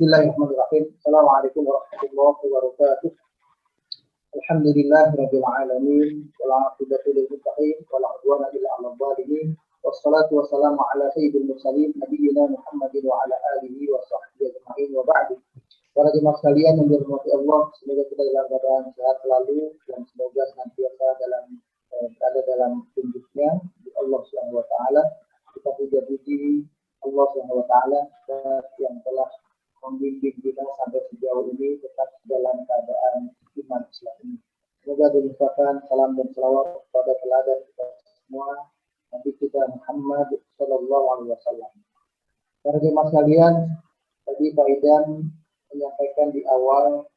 Bismillahirrahmanirrahim. Assalamualaikum warahmatullahi wabarakatuh. Alhamdulillahirabbil alamin wal 'aqibatu lil muttaqin wala 'udwana illa 'alal zalimin. Wassalatu wassalamu ala sayyidil mursalin nabiyyina Muhammadin wa ala alihi wa sahbihi ajma'in wa ba'du. Para jemaah sekalian yang dirahmati Allah, semoga kita dalam keadaan sehat selalu dan semoga senantiasa ada dalam tunjuknya di Allah Subhanahu wa taala. Kita puji Allah Subhanahu wa taala yang telah membimbing kita sampai sejauh ini tetap dalam keadaan iman Islam ini. Semoga dilimpahkan salam dan salawat kepada teladan kita semua Nabi kita Muhammad sallallahu alaihi wasallam. Para jemaah sekalian, tadi Pak Idan menyampaikan di awal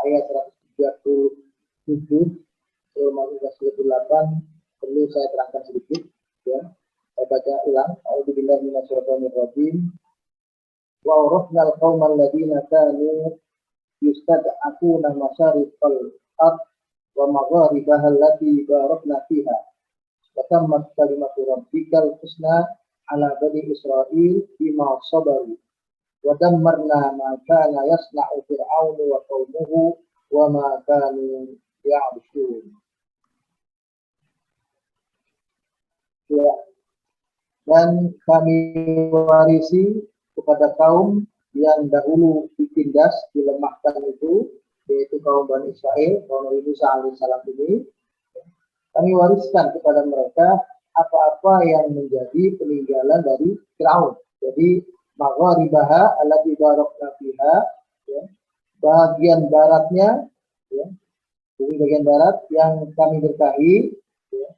ayat 137 surah 8, perlu saya terangkan sedikit ya. Saya baca ulang. A'udzubillahi minasyaitonirrajim. Wa awrasnal qaumal ladzina kanu yustad'afuna masyariqal ard wa magharibaha allati barakna fiha. Wa tammat kalimatu rabbikal husna ala bani Israil bima sabaru. Wa dammarna ma kana yasna'u fir'aunu wa qaumuhu wa ma kanu ya'rishun. Ya. Dan kami warisi kepada kaum yang dahulu ditindas, dilemahkan itu, yaitu kaum Bani Israel, kaum Nabi Musa alaihissalam ini. Kami wariskan kepada mereka apa-apa yang menjadi peninggalan dari Fir'aun. Jadi magharibaha allati barakna fiha, ya, bagian baratnya, ya, bumi bagian barat yang kami berkahi, ya,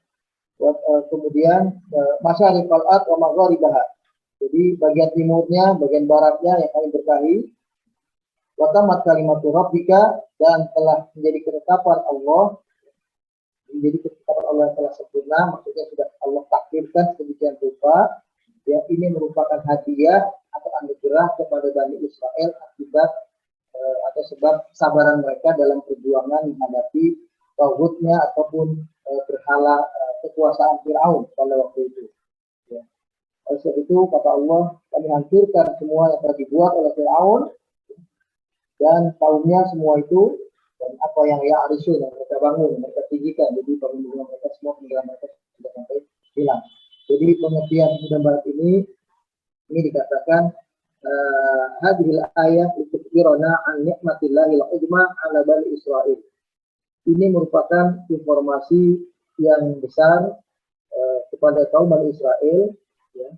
kemudian masyariqal ard wa magharibaha. Jadi bagian timurnya, bagian baratnya yang kami berkahi. Wa tamat kalimatu rabbika, dan telah menjadi ketetapan Allah, menjadi ketetapan Allah yang telah sempurna, maksudnya sudah Allah takdirkan sedemikian rupa. Ya, ini merupakan hadiah atau anugerah kepada Bani Israel akibat atau sebab kesabaran mereka dalam perjuangan menghadapi tauhidnya ataupun berhala kekuasaan Fir'aun pada waktu itu. Ya. Oleh sebab itu kata Allah, kami hancurkan semua yang telah dibuat oleh Fir'aun dan kaumnya semua itu, dan apa yang ya'rishun yang mereka bangun, mereka tinggikan. Jadi bangunan mereka semua peninggalan mereka sudah sampai hilang. Jadi pengertian sudah barat ini dikatakan hadhil ayat tukbirana an nikmatillahil uzma ala bani Israil. Ini merupakan informasi yang besar kepada kaum Bani Israel, ya.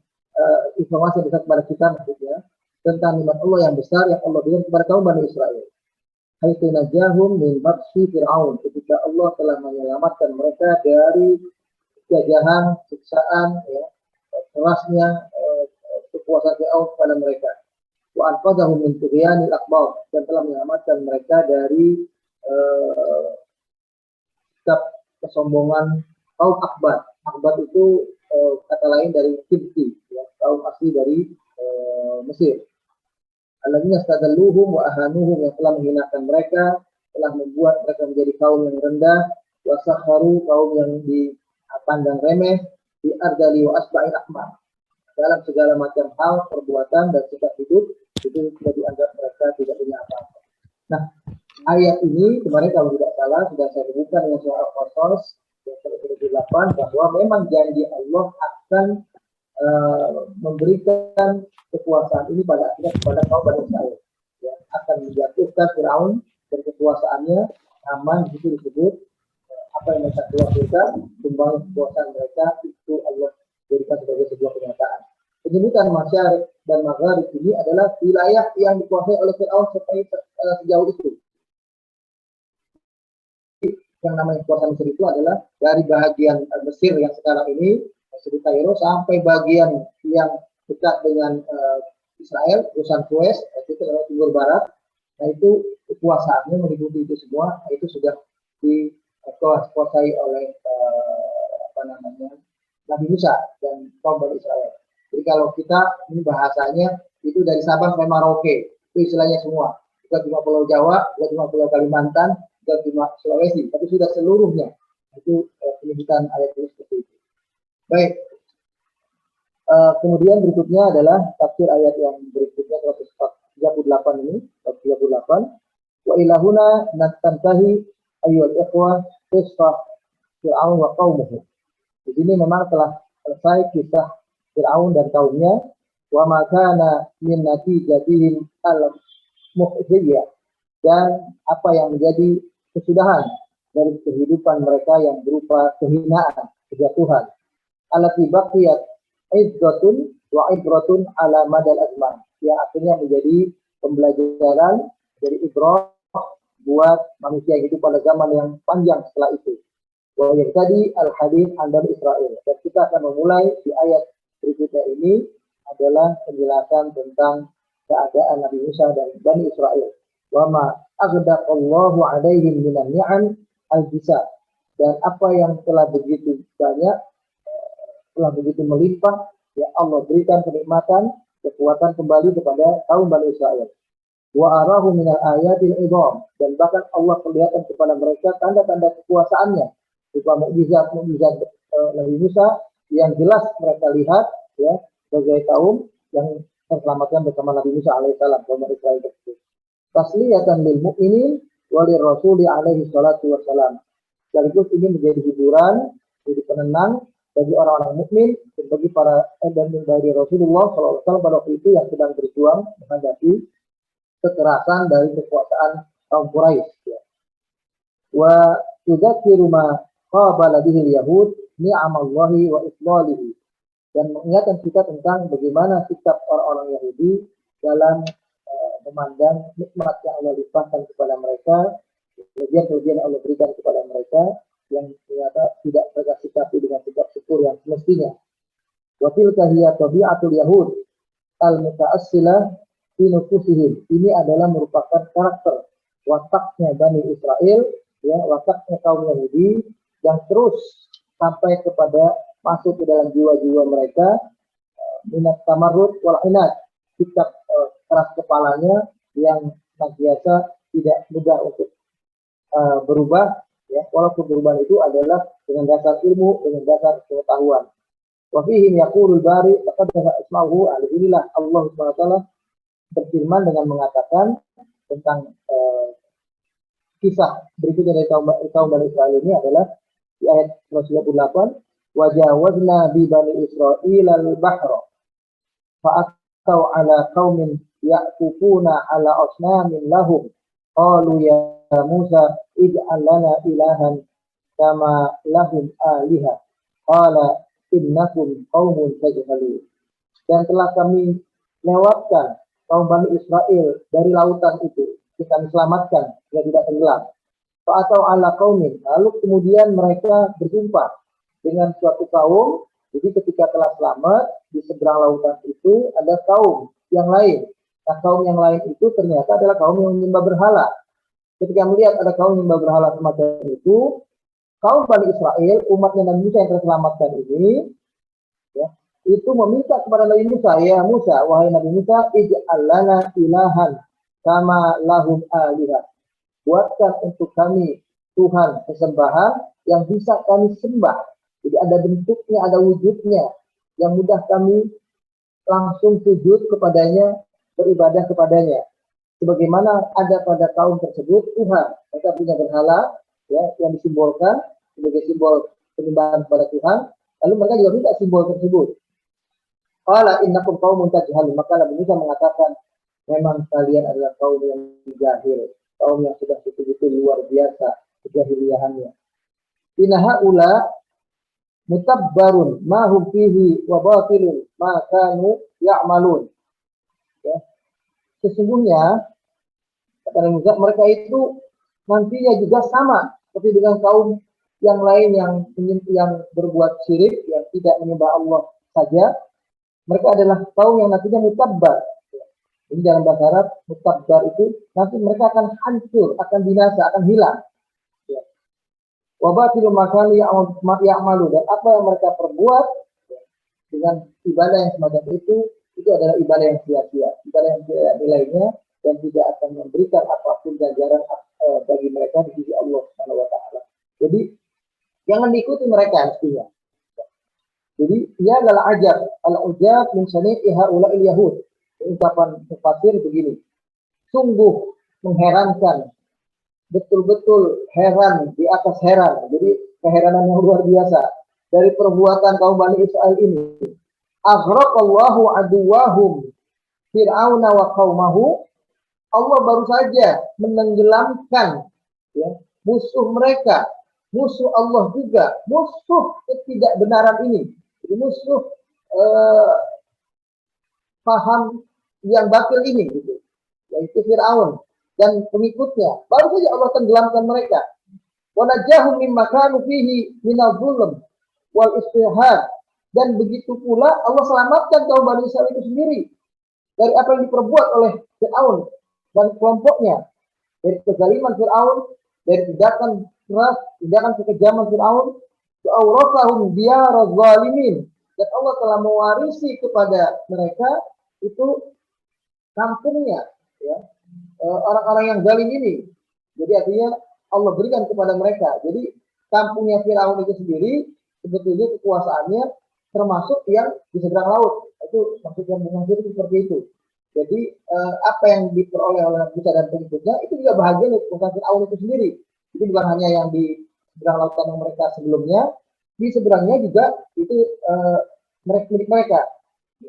Informasi besar kepada kita maksudnya tentang nikmat Allah yang besar yang Allah berikan kepada kaum Bani Israel. Haitsu najahum min batsi Fir'aun, ketika Allah telah menyelamatkan mereka dari jajahan, siksaan, ya, kerasnya kekuasaan Fir'aun kepada mereka. Wa anqadhahum min tughyanil akbar, dan telah menyelamatkan mereka dari sikap kesombongan kaum Akbar. Akbar itu kata lain dari Kipti, ya, kaum asli dari Mesir. Alladzina stadalluhum wa ahanuhum, yang telah menghinakan mereka, telah membuat mereka menjadi kaum yang rendah, wa sakharu, kaum yang dipandang remeh, di ardali wa asba'il ahmar, dalam segala macam hal, perbuatan dan sikap hidup itu tidak dianggap mereka tidak punya apa-apa. Nah, ayat ini kemarin kalau tidak salah sudah saya sebutkan dengan surah Al-Qasas yang 38 bahwa memang janji Allah akan memberikan kekuasaan ini pada akhirnya kepada kaum Bani Israil, ya, akan menjatuhkan Fir'aun dan kekuasaannya. Aman itu disebut apa yang mereka keluarkan, kembali kekuasaan mereka itu Allah berikan sebagai sebuah kenyataan. Penyebutan Masyariq dan Maghrib ini adalah wilayah yang dikuasai oleh Fir'aun sampai sejauh itu. Yang namanya kekuasaan Mesir itu adalah dari bagian Mesir yang sekarang ini disebut Kairo sampai bagian yang dekat dengan Israel, urusan Suez, itu adalah timur barat. Nah itu kekuasaannya meliputi itu semua, itu sudah dikuasai oleh Nabi Musa dan kaum Bani Israel. Jadi kalau kita ini bahasanya itu dari Sabang sampai Merauke, itu istilahnya semua. Bukan cuma Pulau Jawa, bukan cuma Pulau Kalimantan, bukan cuma Sulawesi, tapi sudah seluruhnya. Itu penyebutan ayat ini seperti itu. Baik. Kemudian berikutnya adalah tafsir ayat yang berikutnya 38 ini, bab 38. Wa ilahuna nastantahi ayyuhal ikhwah qissah Fir'aun wa qaumuhu. Di sini memang telah selesai kisah Fir'aun dan kaumnya. Wa ma kana min natijatihim al-mukhziyah, dan apa yang menjadi kesudahan dari kehidupan mereka yang berupa kehinaan, kejatuhan. Allati baqiyat izzatun wa ibratun ala madal azman, yang akhirnya menjadi pembelajaran dari ibrah buat manusia yang hidup pada zaman yang panjang setelah itu. Wa yang tadi al-hadits an Bani Israil, dan kita akan memulai di ayat berikutnya ini adalah penjelasan tentang keadaan Nabi Musa dan Bani Israil. Wa ma aghdaqallahu alaihim minan ni'am al-jisa, dan apa yang telah begitu banyak, telah begitu melimpah, ya Allah berikan kenikmatan, kekuatan kembali kepada kaum Bani Israil. Wa arahu minal ayatil idham, dan bahkan Allah perlihatkan kepada mereka tanda-tanda kekuasaannya, berupa mukjizat Nabi Musa yang jelas mereka lihat, ya, sebagai kaum yang terselamatkan bersama Nabi Musa alaihissalam, kaum Israel tersebut. Tasliyatan lil mu'minin walir rasuli alaihi salatu wassalam. Sekaligus ini menjadi hiburan, menjadi penenang bagi orang-orang mukmin dan bagi para dan bagi Rasulullah SAW pada waktu itu yang sedang berjuang menghadapi kekerasan dari kekuasaan kaum Quraisy. Ya. Wa tudzakiru ma qabala bihi al-yahud ni'amallahi wa islalihi, dan mengingatkan kita tentang bagaimana sikap orang-orang Yahudi dalam memandang nikmat yang Allah limpahkan kepada mereka, kelebihan-kelebihan yang Allah berikan kepada mereka, yang ternyata tidak mereka sikapi dengan sikap syukur yang semestinya. Wa tilka hiya tabi'atul yahud al-muta'assilah fi nufusihim. Ini adalah merupakan karakter wataknya Bani Israel, ya, wataknya kaum Yahudi yang terus sampai kepada masuk ke dalam jiwa-jiwa mereka, minat tamarrud wal inad, sikap keras kepalanya yang biasa tidak mudah untuk berubah, ya, walaupun perubahan itu adalah dengan dasar ilmu, dengan dasar pengetahuan. Wa fihim yaqulul bari laqad asma'uhu, alhamdulillah Allah Subhanahu wa taala berfirman dengan mengatakan tentang kisah berikutnya dari kaum Bani Israil ini adalah di ayat 38, wa jawazna bi Bani Israil al-bahra fa'atau ala qaumin ya'kufuna ala asnamin lahum qalu ya Musa ij'al lana ilahan kama lahum aliha qala innakum qaumun tajhalun. Dan telah kami lewatkan kaum Bani Israel dari lautan itu, kita selamatkan yang tidak tenggelam. Atau ala qaumin, lalu kemudian mereka berjumpa dengan suatu kaum. Jadi ketika telah selamat di seberang lautan itu ada kaum yang lain. Nah, kaum yang lain itu ternyata adalah kaum yang menyembah berhala. Ketika melihat ada kaum yang menyembah berhala semacam itu, kaum Bani Israel, umatnya Nabi Musa yang terselamatkan ini, ya, itu meminta kepada Nabi Musa, ya Musa, wahai Nabi Musa, ij'al lana ilahan kama lahum alihah. Buatkan untuk kami Tuhan sesembahan yang bisa kami sembah. Jadi ada bentuknya, ada wujudnya, yang mudah kami langsung sujud kepadanya, beribadah kepadanya. Sebagaimana ada pada kaum tersebut Tuhan, mereka punya berhala, ya, yang disimbolkan sebagai simbol penyembahan kepada Tuhan. Lalu mereka juga minta simbol tersebut. Qala innakum qaumun tajhalun, maka Nabi Musa mengatakan, memang kalian adalah kaum yang jahil, kaum yang sudah betul-betul luar biasa kejahiliahannya. Inna haula mutabbarun ma hum fihi wa batilun ma kanu ya'malun. Ya. Sesungguhnya kata Nabi Musa, mereka itu nantinya juga sama seperti dengan kaum yang lain yang berbuat syirik, yang tidak menyembah Allah saja. Mereka adalah kaum yang nantinya mutabbar. Jadi dalam bahasa Arab, mutabbar itu nanti mereka akan hancur, akan binasa, akan hilang. Wa batilu ma kanu ya'malu, dan apa yang mereka perbuat dengan ibadah yang semacam itu adalah ibadah yang sia-sia, ibadah yang tidak ada nilainya dan tidak akan memberikan apapun ganjaran bagi mereka di sisi Allah Subhanahu wa taala. Jadi jangan diikuti mereka mestinya. Jadi ia adalah ajab, al-ujab min sani'i haula'il yahud. Ungkapan tafsir begini, sungguh mengherankan, betul-betul heran di atas heran. Jadi keheranan yang luar biasa dari perbuatan kaum Bani Israel ini. Aghraqallahu aduwahum Fir'auna wa qaumahu. Allah baru saja menenggelamkan, ya, musuh mereka, musuh Allah juga, musuh ketidakbenaran ini. Jadi musuh paham yang batil ini, gitu, yaitu Fir'aun dan pengikutnya. Baru saja Allah tenggelamkan mereka. Wa najahum mimma kanu fihi minal zulm wal istihad. Dan begitu pula Allah selamatkan kaum Bani Israil itu sendiri dari apa yang diperbuat oleh Fir'aun dan kelompoknya, dari kezaliman Fir'aun, dari tindakan keras, tindakan kekejaman Fir'aun. Wa'awrasahum diyara zalimin. Dan Allah telah mewarisi kepada mereka itu kampungnya, ya, orang-orang yang zalim ini. Jadi artinya Allah berikan kepada mereka. Jadi kampungnya Fir'aun itu sendiri sebetulnya kekuasaannya termasuk yang di seberang laut. Itu maksudnya mengakhiri seperti itu. Jadi apa yang diperoleh oleh Musa dan pengikutnya itu juga bahagian dari kekuasaan Fir'aun itu sendiri. Jadi bukan hanya yang di seberang lautan yang mereka sebelumnya, di seberangnya juga itu milik mereka.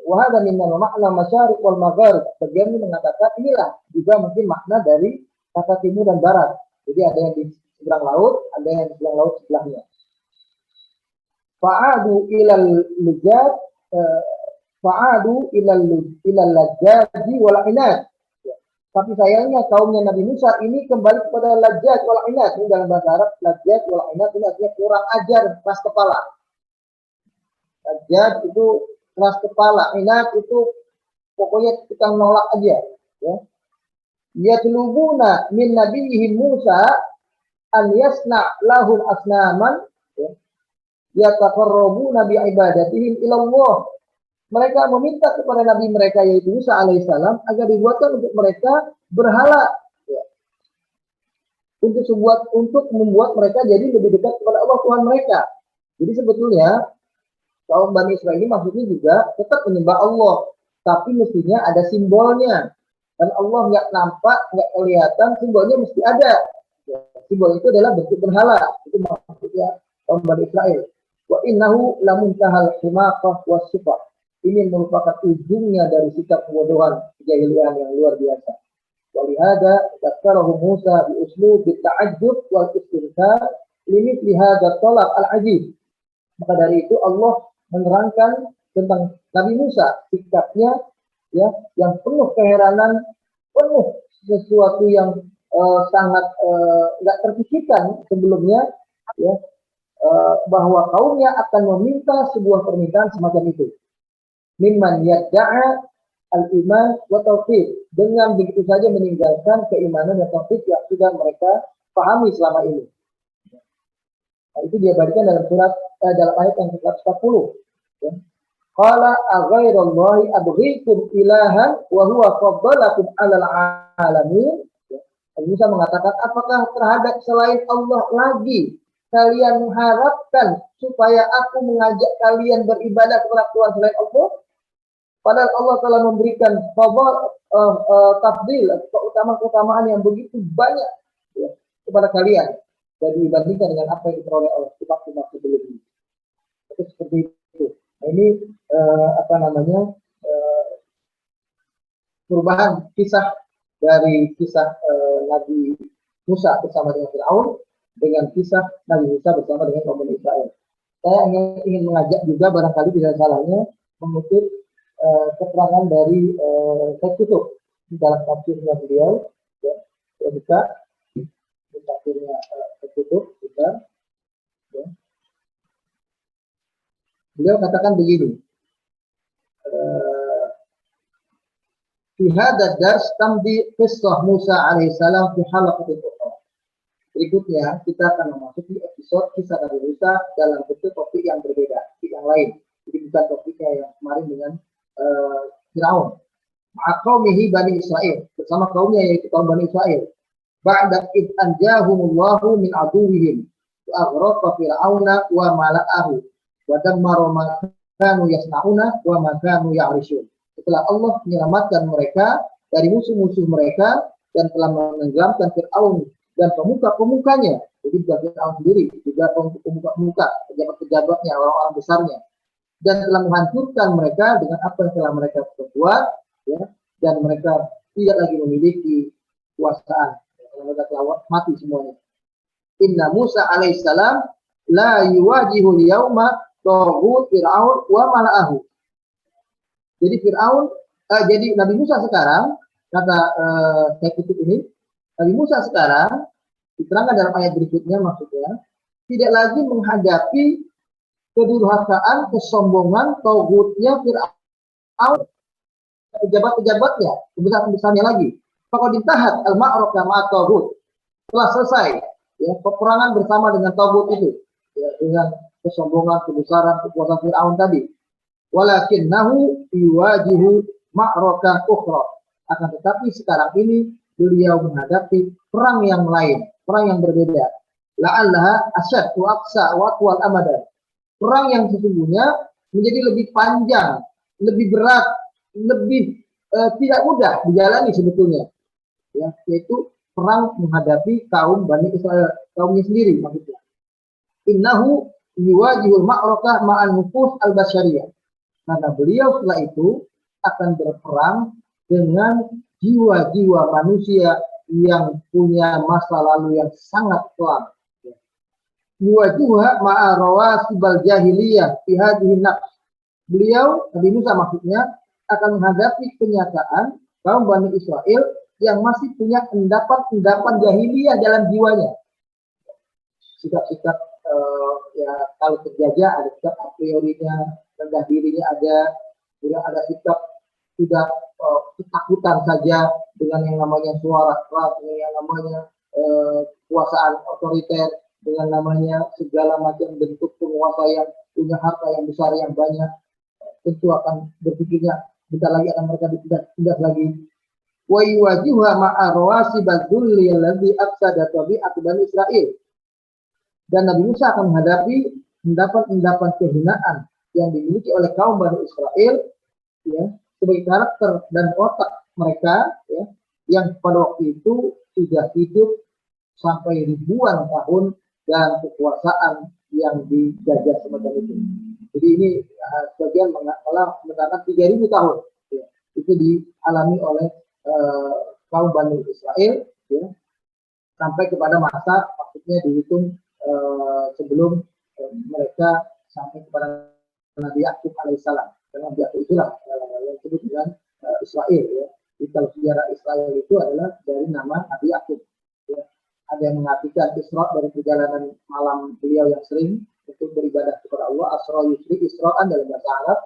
Wahada minnal makna masyariq wal maghrib. Bagian ini mengatakan inilah juga mungkin makna dari kata timur dan barat. Jadi ada yang di seberang laut, ada yang di seberang laut sebelahnya. Fa'adu ilal lujad, fa'adu ilal lajjadi wal inad. Tapi sayangnya kaumnya Nabi Musa ini kembali kepada lajjad wal inad. Ini dalam bahasa Arab lajjad wal inad ini artinya kurang ajar, keras kepala. Lajjad itu keras kepala, inad itu pokoknya kita nolak aja, ya. Yatlubuna min nabiyihim Musa an yasna lahum asnaman, ya. Yataqarrabuna bi ibadatihim ila Allah. Mereka meminta kepada nabi mereka yaitu Musa alaihissalam agar dibuatkan untuk mereka berhala, ya. Untuk membuat mereka jadi lebih dekat kepada Allah Tuhan mereka. Jadi sebetulnya kaum Bani Israil ini maksudnya juga tetap menyembah Allah, tapi mestinya ada simbolnya. Dan Allah nggak nampak, nggak kelihatan, simbolnya mesti ada. Simbol itu adalah bentuk berhala. Itu maksudnya kaum Bani Israil. Wa innahu lamuntahal himaqah was-sifah. Ini merupakan ujungnya dari sikap kebodohan kejahilian yang luar biasa. Walihada dzakarahu Musa bi uslub ta'ajjub wal istinqar limithli hadha talab al-ajib. Maka dari itu Allah menerangkan tentang Nabi Musa, sikapnya, ya, yang penuh keheranan, penuh sesuatu yang sangat nggak terpikirkan sebelumnya, ya, bahwa kaumnya akan meminta sebuah permintaan semacam itu. Mimman yadda'a al-iman wa tauhid, dengan begitu saja meninggalkan keimanan dan tauhid yang sudah mereka pahami selama ini. Nah, itu dia berikan dalam surat dalam ayat yang ke-140. Ya. Qala aghairallahi abghikum ilahan wa huwa faddalakum 'alal 'alamin. Ya. Musa mengatakan, apakah terhadap selain Allah lagi kalian mengharapkan supaya aku mengajak kalian beribadah kepada Tuhan selain Allah? Padahal Allah telah memberikan tafdil, keutamaan yang begitu banyak, ya, kepada kalian dan dibandingkan dengan apa yang diperoleh oleh umat-umat sebelumnya. Itu seperti itu. Nah, ini perubahan kisah dari kisah Nabi Musa bersama dengan Fir'aun dengan kisah Nabi Musa bersama dengan kaum Israel. Saya ingin mengajak juga barangkali tidak salahnya mengutip keterangan dari saya tutup di dalam tafsirnya beliau, ya, saya buka di tafsirnya tertutup kita, ya. Beliau katakan begini, fi hadha dars tamdi qissah Musa alaihissalam fi halaqatin ukhra. Berikutnya kita akan memasuki episode kisah Nabi Musa dalam bentuk topik yang berbeda, topik yang lain. Jadi bukan topiknya yang kemarin dengan Fir'aun. Ma'aqawmihi Bani Israel, bersama kaumnya yaitu kaum Bani Israel. Ba'da id anjahumullahu min aduwihim wa aghraqa fir'auna wa mala'ahu wa dammara ma kanu yasna'una wa ma kanu ya'rishun. Setelah Allah menyelamatkan mereka dari musuh-musuh mereka dan telah menenggelamkan Fir'aun dan pemuka-pemukanya. Jadi bukan Fir'aun sendiri, juga pemuka-pemuka, pejabat-pejabatnya, orang-orang besarnya. Dan telah menghancurkan mereka dengan apa yang telah mereka perbuat, ya, dan mereka tidak lagi memiliki kuasaan. Mereka telah mati semuanya. Inna Musa alaihissalam la yuwajihul yauma taghut Fir'aun wa mala'ahu. Jadi jadi Nabi Musa sekarang, kata saya kutip ini, Nabi Musa sekarang diterangkan dalam ayat berikutnya, maksudnya tidak lagi menghadapi kedurhakaan, kesombongan, taghutnya Fir'aun, pejabat-pejabatnya, pembesar-pembesarnya lagi. Faqad intahat al-ma'rakah ma'a taghut. Telah selesai ya peperangan bersama dengan taghut itu, ya, dengan kesombongan, kebesaran, kekuasaan Fir'aun tadi. Walakinnahu yuwajihu ma'rakah ukhra. Akan tetapi sekarang ini beliau menghadapi perang yang lain, perang yang berbeda. La'allaha asyad wa aqsa wa atwal amadan. Perang yang sesungguhnya menjadi lebih panjang, lebih berat, lebih tidak mudah dijalani sebetulnya. Ya, yaitu perang menghadapi kaum Bani Israel, kaumnya sendiri maksudnya. Innahu yuwajihul ma'rakah ma'an nufus al-basyariyah. Karena beliau setelah itu akan berperang dengan jiwa-jiwa manusia yang punya masa lalu yang sangat kelam. Yuwajuha ma'a rawasibal jahiliyah fi hadhihi nafs. Beliau, Nabi Musa maksudnya, akan menghadapi kenyataan kaum Bani Israel yang masih punya endapan-endapan jahiliyah dalam jiwanya. Sikap-sikap ya kalau terjajah ada sikap a priorinya, rendah dirinya ada, kemudian ada sikap sudah ketakutan saja dengan yang namanya suara keras, dengan yang namanya kekuasaan otoriter, dengan namanya segala macam bentuk penguasa yang punya harta yang besar yang banyak, tentu akan berpikirnya bentar lagi akan mereka ditindas lagi. Wa yuwajiha ma'a rawasibal dhulli alladhi afsada tabi'at Bani Israil. Dan Nabi Musa akan menghadapi endapan-endapan kehinaan yang dimiliki oleh kaum Bani Israel, ya, sebagai karakter dan otak mereka, ya, yang pada waktu itu sudah hidup sampai ribuan tahun dan kekuasaan yang dijajah semacam itu. Jadi ini sebagian malah mengatakan 3.000 tahun, ya, itu dialami oleh kaum Bani Israel, ya, sampai kepada masa maksudnya dihitung sebelum mereka sampai kepada Nabi Yakub alaihissalam. Karena Nabi Yakub itulah yang disebut dengan Israel. Ya. Jadi kalau sejarah Israel itu adalah dari nama Nabi Yakub. Ya. Ada yang mengartikan Isra dari perjalanan malam beliau yang sering untuk beribadah kepada Allah. Asra yusri, Isra'an dalam bahasa Arab.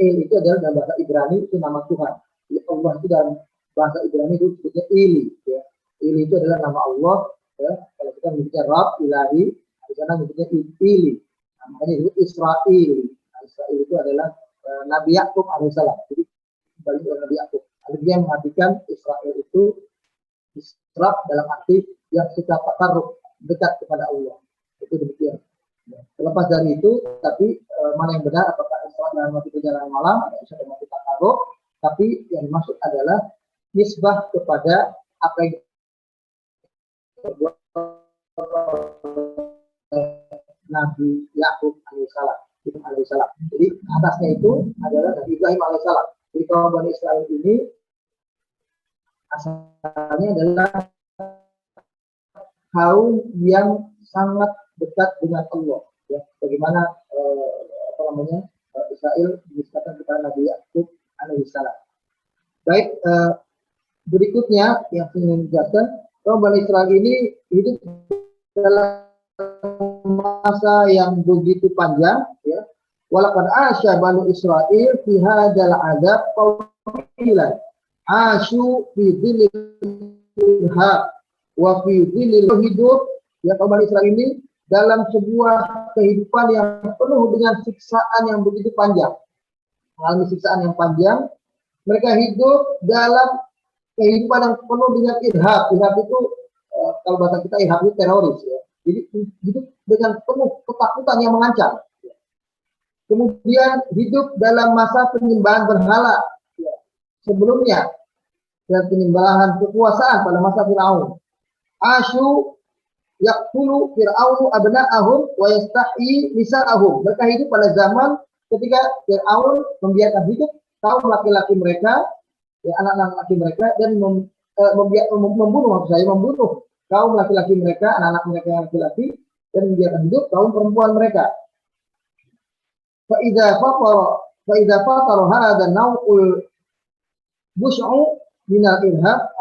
Itu adalah dalam bahasa Ibrani, itu nama Tuhan. Jadi Allah itu dalam bahasa Ibrani itu disebutnya Ili. Ya. Ili itu adalah nama Allah. Ya. Kalau kita menyebutnya Rab, Ilahi, di sana menyebutnya Ili. Nah, makanya itu Israel. Nah, Israel itu adalah Nabi Yakub alaihissalam. Jadi balik dari Nabi Yakub. Ada dia mengartikan Israel itu Isra dalam arti yang suka takarrub, dekat kepada Allah. Itu demikian. Ya. Terlepas dari itu, tapi mana yang benar, apakah Isra dalam arti perjalanan malam atau Isra dalam arti takarrub? Tapi yang dimaksud adalah nisbah kepada apa yang Nabi Yakub alaihissalam. Jadi atasnya itu adalah Nabi Ibrahim alaihissalam. Jadi kaum Bani Israel ini asalnya adalah kaum yang sangat dekat dengan Allah. Ya, bagaimana Israel disebutkan kepada Nabi Yakub alaihissalam. Baik, berikutnya yang ingin dijelaskan, kaum Bani Israel ini hidup dalam masa yang begitu panjang, ya. Walaqad asya Bani Israil fi hadzal adab qawlan asyu fi dhillilha wa fi dhillil hidup, ya, kaum Bani Israil ini dalam sebuah kehidupan yang penuh dengan siksaan yang begitu panjang, mengalami siksaan yang panjang. Mereka hidup dalam kehidupan yang penuh dengan irhab. Irhab itu kalau bahasa kita irhab itu teroris, ya. Jadi hidup dengan penuh ketakutan yang mengancam. Kemudian hidup dalam masa penyembahan berhala. Ya. Sebelumnya dan penimbangan kekuasaan pada masa Fir'aun. Asyu yaqtulu Fir'aunu abna'ahum wa yastahyi nisa'ahum. Mereka hidup pada zaman ketika Fir'aun membiarkan hidup kaum laki-laki mereka, ya, anak-anak laki mereka, dan membunuh kaum laki-laki mereka, anak-anak mereka yang laki-laki, dan membiarkan hidup kaum perempuan mereka. Fa'idha fatara hadha naw'ul bus'u minal irhab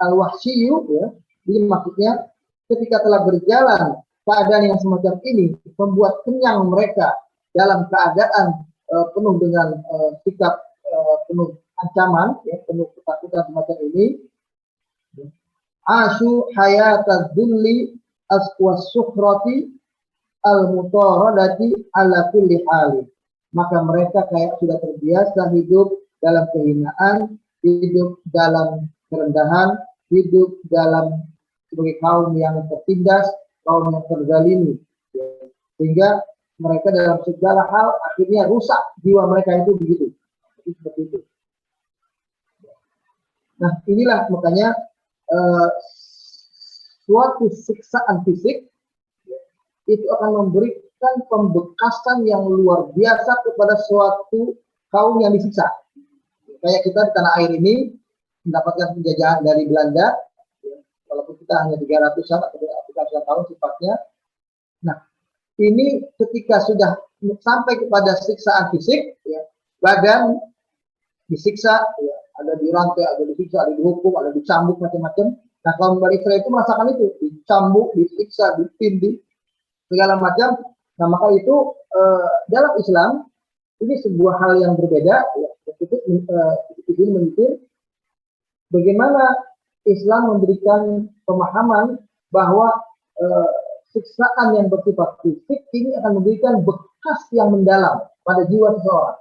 al-wahsyiyu, ya. Jadi maksudnya ketika telah berjalan keadaan yang semacam ini membuat kenyang mereka dalam keadaan penuh dengan sikap penuh ancaman, ya, penuh ketakutan semacam ini. Asyu hayatad dzulli aswas sukhrati al-mutaradati ala kulli hali. Maka mereka kayak sudah terbiasa hidup dalam kehinaan, hidup dalam kerendahan, hidup dalam sebagai kaum yang tertindas, kaum yang terzalimi, ya. Sehingga mereka dalam segala hal akhirnya rusak jiwa mereka itu begitu. Seperti itu. Nah, inilah makanya suatu siksaan fisik, ya, itu akan memberikan pembekasan yang luar biasa kepada suatu kaum yang disiksa. Kayak kita di tanah air ini mendapatkan penjajahan dari Belanda, ya, walaupun kita hanya 300-an atau 300-an tahun sifatnya. Nah, ini ketika sudah sampai kepada siksaan fisik, ya, badan disiksa, ya, ada dirantai, ada disiksa, ada dihukum, ada dicambuk, macam-macam. Nah, kaum Bani Israil itu merasakan itu, dicambuk, disiksa, ditindih, segala macam. Nah, maka itu dalam Islam ini sebuah hal yang berbeda, ya. Ini menunjukkan bagaimana Islam memberikan pemahaman bahwa siksaan yang bersifat fisik ini akan memberikan bekas yang mendalam pada jiwa seseorang.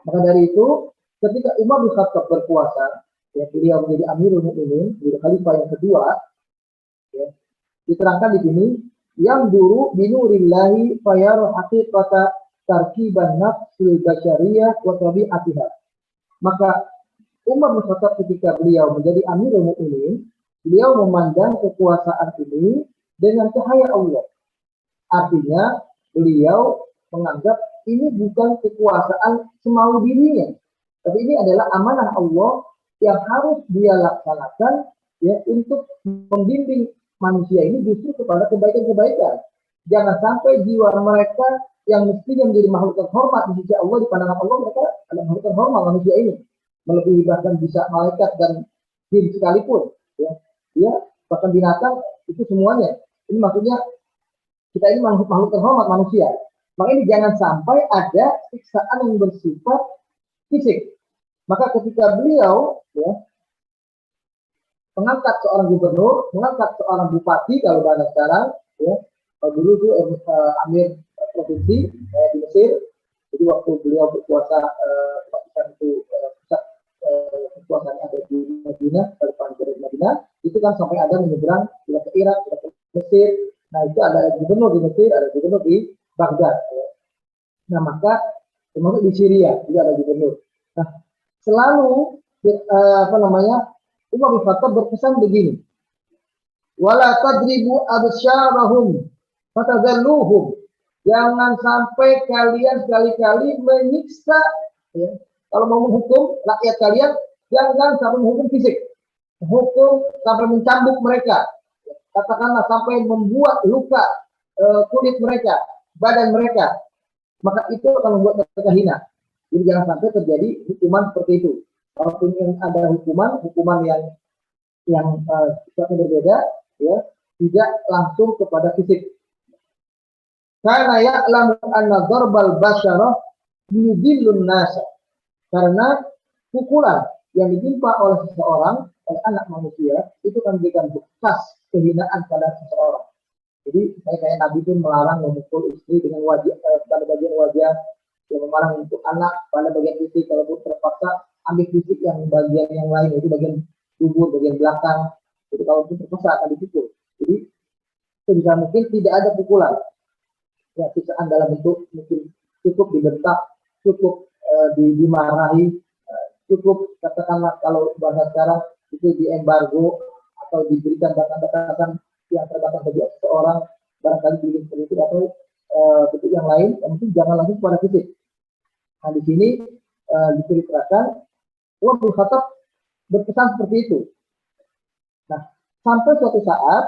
Maka dari itu, ketika Umar bin Khattab berkuasa, ya, beliau menjadi Amirul Mukminin, menjadi khalifah yang kedua, ya, diterangkan di sini, yang duru binurillahi fayaru haqiqata tarkiban nafsil basyariyah wa tabi'atiha. Maka Umar bin Khattab ketika beliau menjadi Amirul Mukminin, beliau memandang kekuasaan ini dengan cahaya Allah. Artinya beliau menganggap ini bukan kekuasaan semau dirinya, tapi ini adalah amanah Allah yang harus dia laksanakan, ya, untuk membimbing manusia ini justru kepada kebaikan-kebaikan. Jangan sampai jiwa mereka yang mestinya menjadi makhluk terhormat di sisi Allah, di pandangan Allah mereka adalah makhluk terhormat manusia ini, melebihi bahkan bisa malaikat dan jin sekalipun, ya, bahkan binatang itu semuanya. Ini maksudnya kita ini makhluk terhormat manusia. Maka ini jangan sampai ada siksaan yang bersifat fisik. Maka ketika beliau, ya, mengangkat seorang gubernur, mengangkat seorang bupati kalau bahasa sekarang, ya, dulu itu Amir provinsi di Mesir. Jadi waktu beliau berkuasa, pusat kekuasaan ada di Madinah, dari Madinah, itu kan sampai ada menyeberang ke Irak, ke Mesir. Nah, itu ada gubernur di Mesir, ada gubernur di Baghdad. Ya. Nah, maka termasuk di Syria juga ada gubernur. Nah, selalu Umar bin Khattab berpesan begini, wala tadribu absyarahum fatadalluhum. Jangan sampai kalian sekali-kali menyiksa, ya. Kalau mau menghukum rakyat kalian, jangan sampai menghukum fisik, hukum sampai mencambuk mereka, katakanlah sampai membuat luka kulit mereka, badan mereka, maka itu akan membuat mereka hina. Jadi jangan sampai terjadi hukuman seperti itu. Kalaupun ada hukuman yang berbeda, ya, tidak langsung kepada fisik. Karena ya'lamu anna dharbal basyarah yudillun nasa. Karena pukulan yang ditimpa oleh seseorang, oleh anak manusia, itu akan memberikan bekas kehinaan pada seseorang. Jadi kayak Nabi pun melarang memukul istri dengan wajah pada bagian wajah, yang melarang untuk anak pada bagian fisik. Kalaupun terpaksa ambil fisik yang bagian yang lain, itu bagian tubuh, bagian belakang. Jadi kalau terpaksa akan dipukul. Jadi sebisa mungkin tidak ada pukulan. Ya, siksaan dalam bentuk mungkin cukup dibentak, cukup dimarahi, cukup katakanlah kalau bahasa sekarang itu diembargo atau diberikan batasan-batasan yang terbatas bagi seseorang, barangkali pilih seperti itu atau bentuk yang lain, yang penting jangan langsung kepada fisik. Nah di sini diceritakan Umar bin Khattab berpesan seperti itu. Nah sampai suatu saat,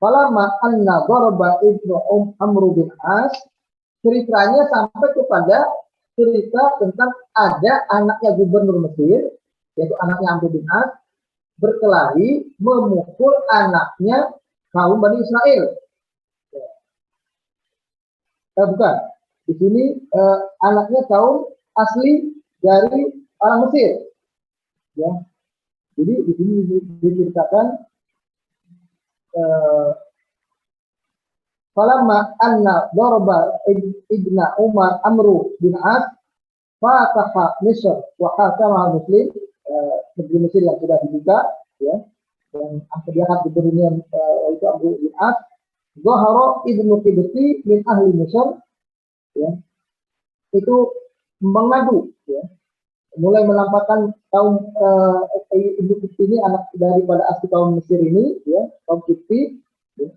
falamma anna daraba ibnu Amr bin As, ceritanya sampai kepada cerita tentang ada anaknya gubernur Mesir, yaitu anaknya Amr bin As, berkelahi memukul anaknya kaum Bani Israel. Bukan, di sini anaknya kaum asli dari orang Mesir. Ya, jadi di sini diceritakan falamma anna darba ibna Umar Amru bin As fataha Misr wa hakama Muslim, negeri Mesir yang sudah dibuka, ya, dan dia gubernurnya itu Amru bin As. Zahara ibnu Qibti min ahli Misr, ya, itu mengadu, ya, mulai menampakkan kaum ibnu Qibti ini anak daripada asli kaum Mesir ini, ya, kaum Qibti. Ya.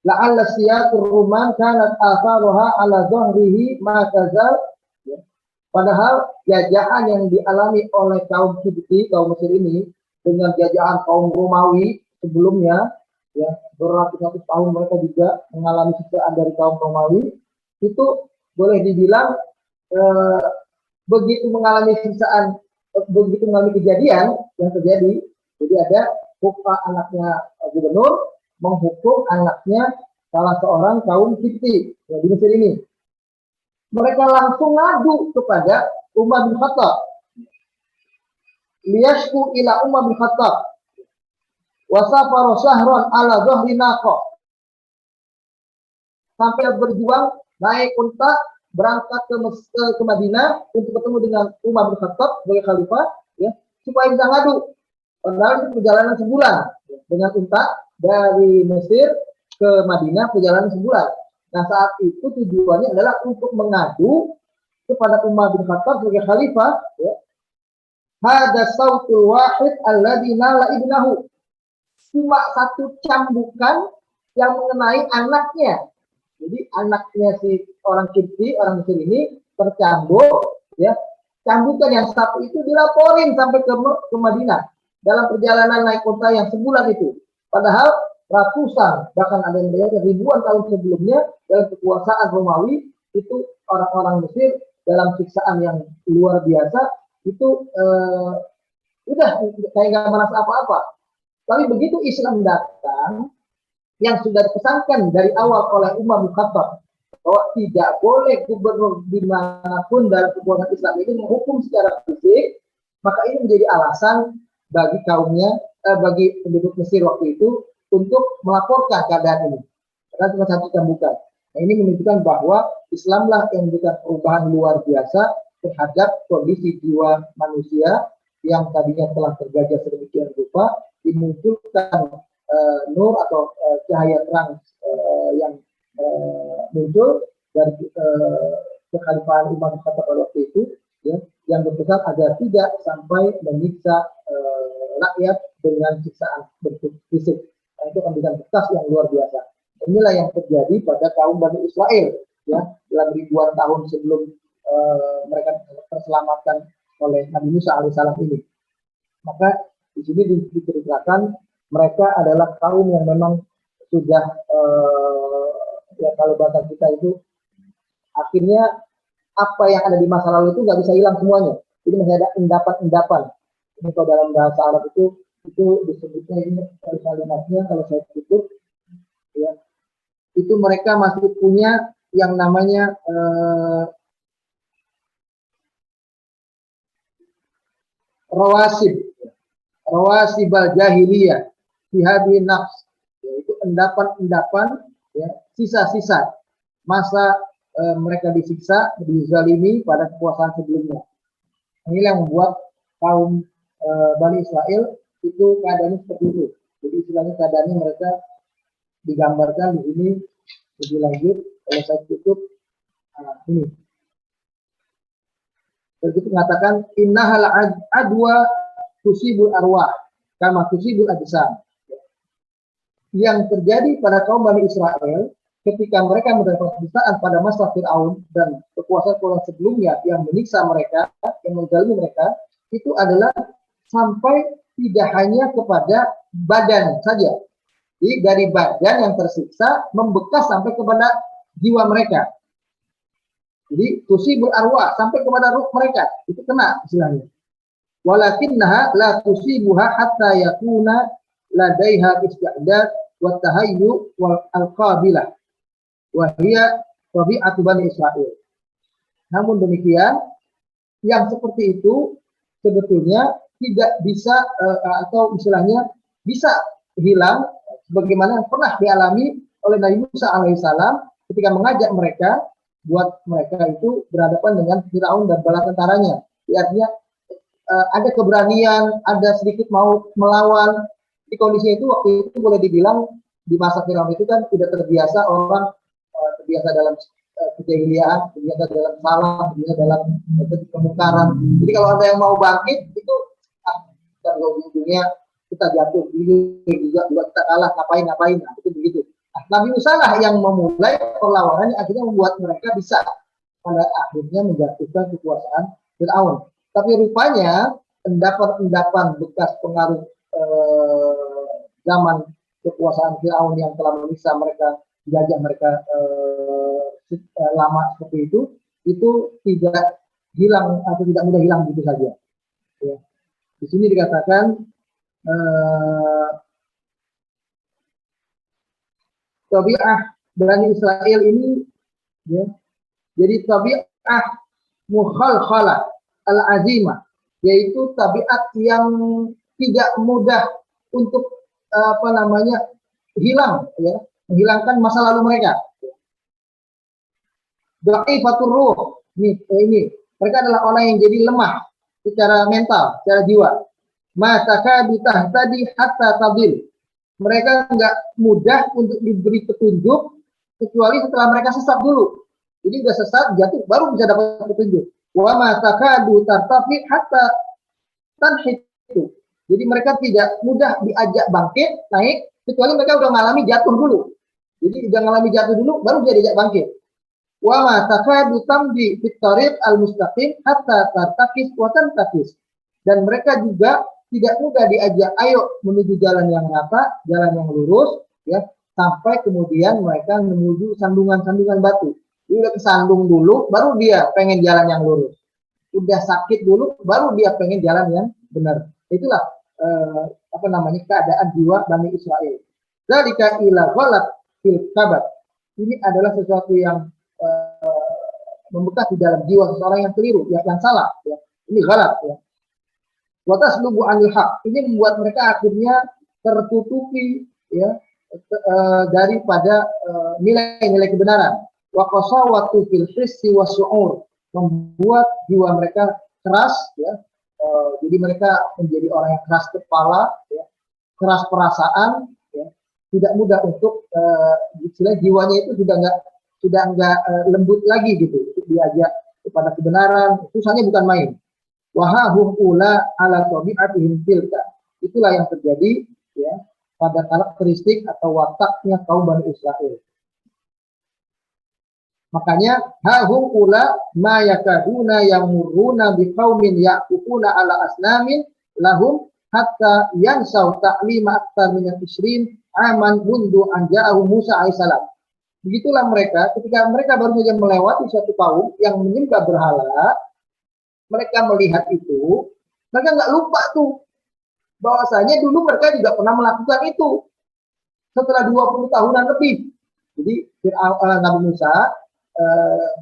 La'alla siyatur ruman kanat atharuha ala zahrihi ma kazal, ya. Padahal jajahan yang dialami oleh kaum Qibti, kaum Mesir ini, dengan jajahan kaum Romawi sebelumnya, ya, beratus-ratus tahun mereka juga mengalami siksaan dari kaum Romawi, itu boleh dibilang begitu mengalami siksaan, begitu mengalami kejadian yang terjadi, jadi ada hukum anaknya gubernur menghukum anaknya salah seorang kaum Qibti, ya, di Mesir ini. Mereka langsung ngadu kepada Umar bin Khattab, liyashku ila Umar bin Khattab wasafaro syahron ala zahri naqah, sampai berjuang naik unta berangkat ke Madinah untuk bertemu dengan Umar bin Khattab sebagai khalifah, ya, supaya bisa ngadu. Padahal itu perjalanan sebulan, ya, dengan unta dari Mesir ke Madinah perjalanan sebulan. Nah saat itu tujuannya adalah untuk mengadu kepada Umar bin Khattab sebagai khalifah, ya, hada sautul wahid alladzi nala ibnahu, cuma satu cambukan yang mengenai anaknya. Jadi anaknya si orang Qibti, orang Mesir ini tercambuk, ya. Cambukan yang satu itu dilaporin sampai ke Madinah dalam perjalanan naik unta yang sebulan itu. Padahal ratusan, bahkan ada yang ribuan tahun sebelumnya dalam kekuasaan Romawi itu orang-orang Mesir dalam siksaan yang luar biasa itu udah kayak nggak merasa apa-apa. Tapi begitu Islam datang, yang sudah dipesankan dari awal oleh Umar bin Khattab bahwa tidak boleh gubernur dimanapun dalam kekuasaan Islam ini menghukum secara fisik, maka ini menjadi alasan bagi kaumnya, bagi penduduk Mesir waktu itu untuk melaporkan keadaan ini. Karena cuma satu cambukan. Nah, ini menunjukkan bahwa Islamlah yang memberikan perubahan luar biasa terhadap kondisi jiwa manusia yang tadinya telah terjajah sedemikian rupa, dimunculkan nur atau cahaya terang yang muncul dari kekhalifahan Umar bin Khattab pada waktu itu, ya, yang berpesan agar tidak sampai menyiksa rakyat dengan siksaan bentuk fisik. Nah, itu akan memberikan bekas yang luar biasa. Inilah yang terjadi pada kaum Bani Israel, ya, dalam ribuan tahun sebelum mereka terselamatkan oleh Nabi Musa alaihissalam ini. Maka di sini diceritakan mereka adalah kaum yang memang sudah ya kalau bahasa kita itu akhirnya apa yang ada di masa lalu itu nggak bisa hilang semuanya. Jadi masih ada endapan-endapan. Ini kalau dalam bahasa Arab itu disebutnya ini kalimatnya kalau saya tutup, ya, itu mereka masih punya yang namanya rawasibal jahiliyah fihadi nafs, yaitu endapan-endapan, ya, sisa-sisa masa mereka disiksa, dizalimi pada kekuasaan sebelumnya. Ini yang membuat kaum Bani Israel itu keadaannya seperti itu. Jadi istilahnya keadaannya mereka digambarkan di sini lebih lanjut. Kalau saya tutup, ini Begitu mengatakan innahal adwa tusibul arwah kama tusibul ajsam. Yang terjadi pada kaum Bani Israel ketika mereka mendapat siksaan pada masa Fir'aun dan kekuasaan sebelumnya yang menyiksa mereka, yang menzalimi mereka, itu adalah sampai tidak hanya kepada badan saja. Jadi dari badan yang tersiksa membekas sampai kepada jiwa mereka. Jadi tusibul arwah sampai kepada ruh mereka, itu kena istilahnya. Walakinnaha la tusibuha hatta yakuna ladaiha istidad wa tahayyu wal alqabilah wa hiya tabi'atu Bani Israil. Namun demikian, yang seperti itu sebetulnya tidak bisa atau istilahnya bisa hilang sebagaimana yang pernah dialami oleh Nabi Musa alaihissalam ketika mengajak mereka buat mereka itu berhadapan dengan Firaun dan bala tentaranya. Artinya ada keberanian, ada sedikit mau melawan. Di kondisi itu waktu itu boleh dibilang di masa Firaun itu kan tidak terbiasa orang terbiasa dalam kejahiliaan, terbiasa dalam salah, terbiasa dalam kemungkaran. Jadi kalau ada yang mau bangkit itu kita ujungnya kita jatuh juga kita kalah ngapain nah, itu begitu. Nabi Musa lah yang memulai perlawanan yang akhirnya membuat mereka bisa pada akhirnya menjatuhkan kekuasaan Fir'aun. Tapi rupanya endapan-endapan bekas pengaruh zaman kekuasaan Fir'aun yang telah menyiksa mereka, menjajah mereka lama seperti itu tidak hilang atau tidak mudah hilang begitu saja. Ya. Di sini dikatakan tabi'ah Bani Israel ini, ya, jadi tabi'ah mukhalkhalah al-azimah, yaitu tabiat yang tidak mudah untuk hilang, ya, menghilangkan masa lalu mereka. Dha'ifatur ruh, ini mereka adalah orang yang jadi lemah secara mental, secara jiwa. Ma takadu tahtadi hatta tadil. Mereka nggak mudah untuk diberi petunjuk kecuali setelah mereka sesat dulu. Jadi udah sesat, jatuh, baru bisa dapat petunjuk. Wa ma takadu tartafi hatta tanhitu. Jadi mereka tidak mudah diajak bangkit, naik, kecuali mereka udah ngalami jatuh dulu. Jadi udah ngalami jatuh dulu, baru bisa diajak bangkit. Wa ma takadu tamdi fit tariq al-mustaqim hatta tartakis wa tantakis. Dan mereka juga tidak mudah diajak ayo menuju jalan yang rata, jalan yang lurus, ya, sampai kemudian mereka menuju sandungan-sandungan batu. Dia udah kesandung dulu, baru dia pengen jalan yang lurus. Udah sakit dulu, baru dia pengen jalan yang benar. Itulah keadaan jiwa Bani Israel. Dzalika ila ghalat fil kabat. Ini adalah sesuatu yang membekas di dalam jiwa seseorang yang keliru, yang salah. Ya. Ini ghalat. Ya. Watas lubu anil haq, ini membuat mereka akhirnya tertutupi, ya, daripada nilai-nilai kebenaran. Wa qasawatu fil hissi wasyu'ur, membuat jiwa mereka keras, ya. Jadi mereka menjadi orang yang keras kepala, ya, keras perasaan, ya. Tidak mudah untuk istilah jiwanya itu sudah enggak lembut lagi gitu untuk diajak kepada kebenaran. Susahnya bukan main. Wahahum ula ala tabi'atihim tilka. Itulah yang terjadi, ya, pada karakteristik atau wataknya kaum Bani Israel. Makanya hahum ula ma yakaduna yamurruna biqaumin yaqufuna ala asnamin lahum hatta yansau ta'lima aktar min al-20 aman mundu anja'ahum Musa alaihissalam. Begitulah mereka ketika mereka baru saja melewati suatu kaum yang menyembah berhala. Mereka melihat itu, mereka nggak lupa tuh bahwasanya dulu mereka juga pernah melakukan itu setelah 20 tahunan lebih. Jadi Nabi Musa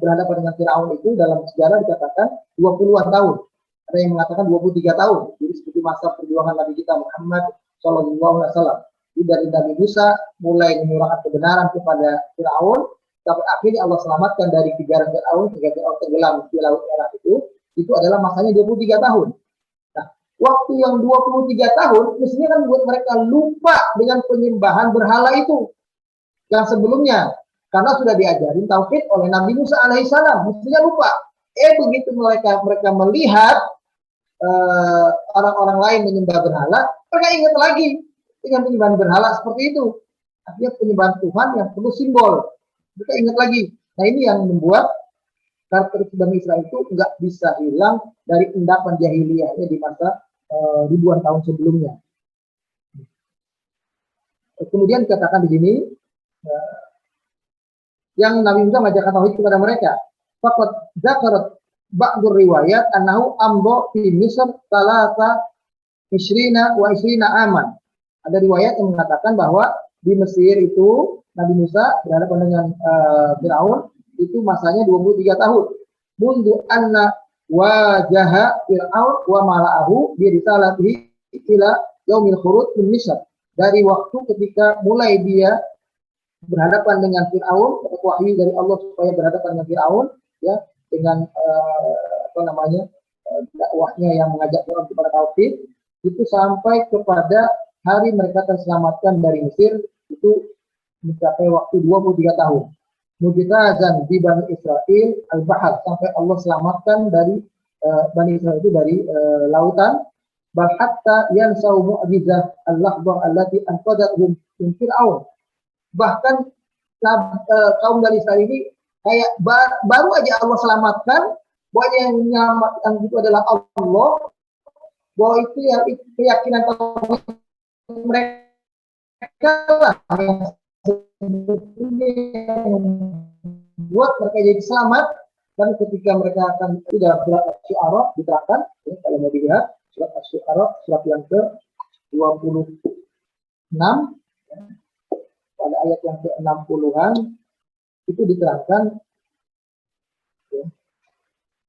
berhadapan dengan Firaun itu dalam sejarah dikatakan 20-an tahun. Ada yang mengatakan 23 tahun. Jadi seperti masa perjuangan Nabi kita Muhammad SAW. Jadi dari Nabi Musa mulai menyuarakan kebenaran kepada Firaun, sampai akhirnya Allah selamatkan dari kejaran Firaun sehingga Firaun tenggelam di laut merah itu adalah masanya 23 tahun. Nah, waktu yang 23 tahun, mestinya kan buat mereka lupa dengan penyembahan berhala itu. Yang sebelumnya, karena sudah diajarin tauhid oleh Nabi Musa alaihissalam, mestinya lupa. Begitu mereka melihat orang-orang lain menyembah berhala, mereka ingat lagi dengan penyembahan berhala seperti itu. Artinya penyembahan Tuhan yang perlu simbol. Mereka ingat lagi. Nah, ini yang membuat karakteristik Bani Israel itu nggak bisa hilang dari endapan jahiliyahnya di masa ribuan tahun sebelumnya. Kemudian dikatakan di sini yang Nabi Musa mengajarkan tauhid kepada mereka. Faqad dzakarat ba'dur riwayat annahu amdo fi Misr salasa isrina wa isrina aman. Ada riwayat yang mengatakan bahwa di Mesir itu Nabi Musa berhadapan dengan Firaun itu masanya 23 tahun. Mundu anna wajaha Fir'aun wa mala'ahu bi risalatihi ila yaumil khuruj min Misr. Dari waktu ketika mulai dia berhadapan dengan Fir'aun, wahyu dari Allah supaya berhadapan dengan Fir'aun, ya, dengan dakwahnya yang mengajak orang kepada tauhid, itu sampai kepada hari mereka terselamatkan dari Mesir, itu mencapai waktu 23 tahun. Mujtazan di Bani Israel al-Bahar, sampai Allah selamatkan dari Bani Israel itu dari lautan. Bal hatta yansau mu'jizah al-lahbah allati anqadathum min Fir'aun. Bahkan kaum Bani Israel ini kayak baru aja Allah selamatkan, bahwa yang menyelamatkan itu adalah Allah, bahwa itu yang keyakinan mereka lah yang buat mereka jadi selamat. Dan ketika mereka akan itu dalam surat Asy-Syu'ara diterangkan, ya, kalau mau dilihat surat Asy-Syu'ara surat yang ke-26 pada ayat yang ke-60-an itu diterangkan, ya.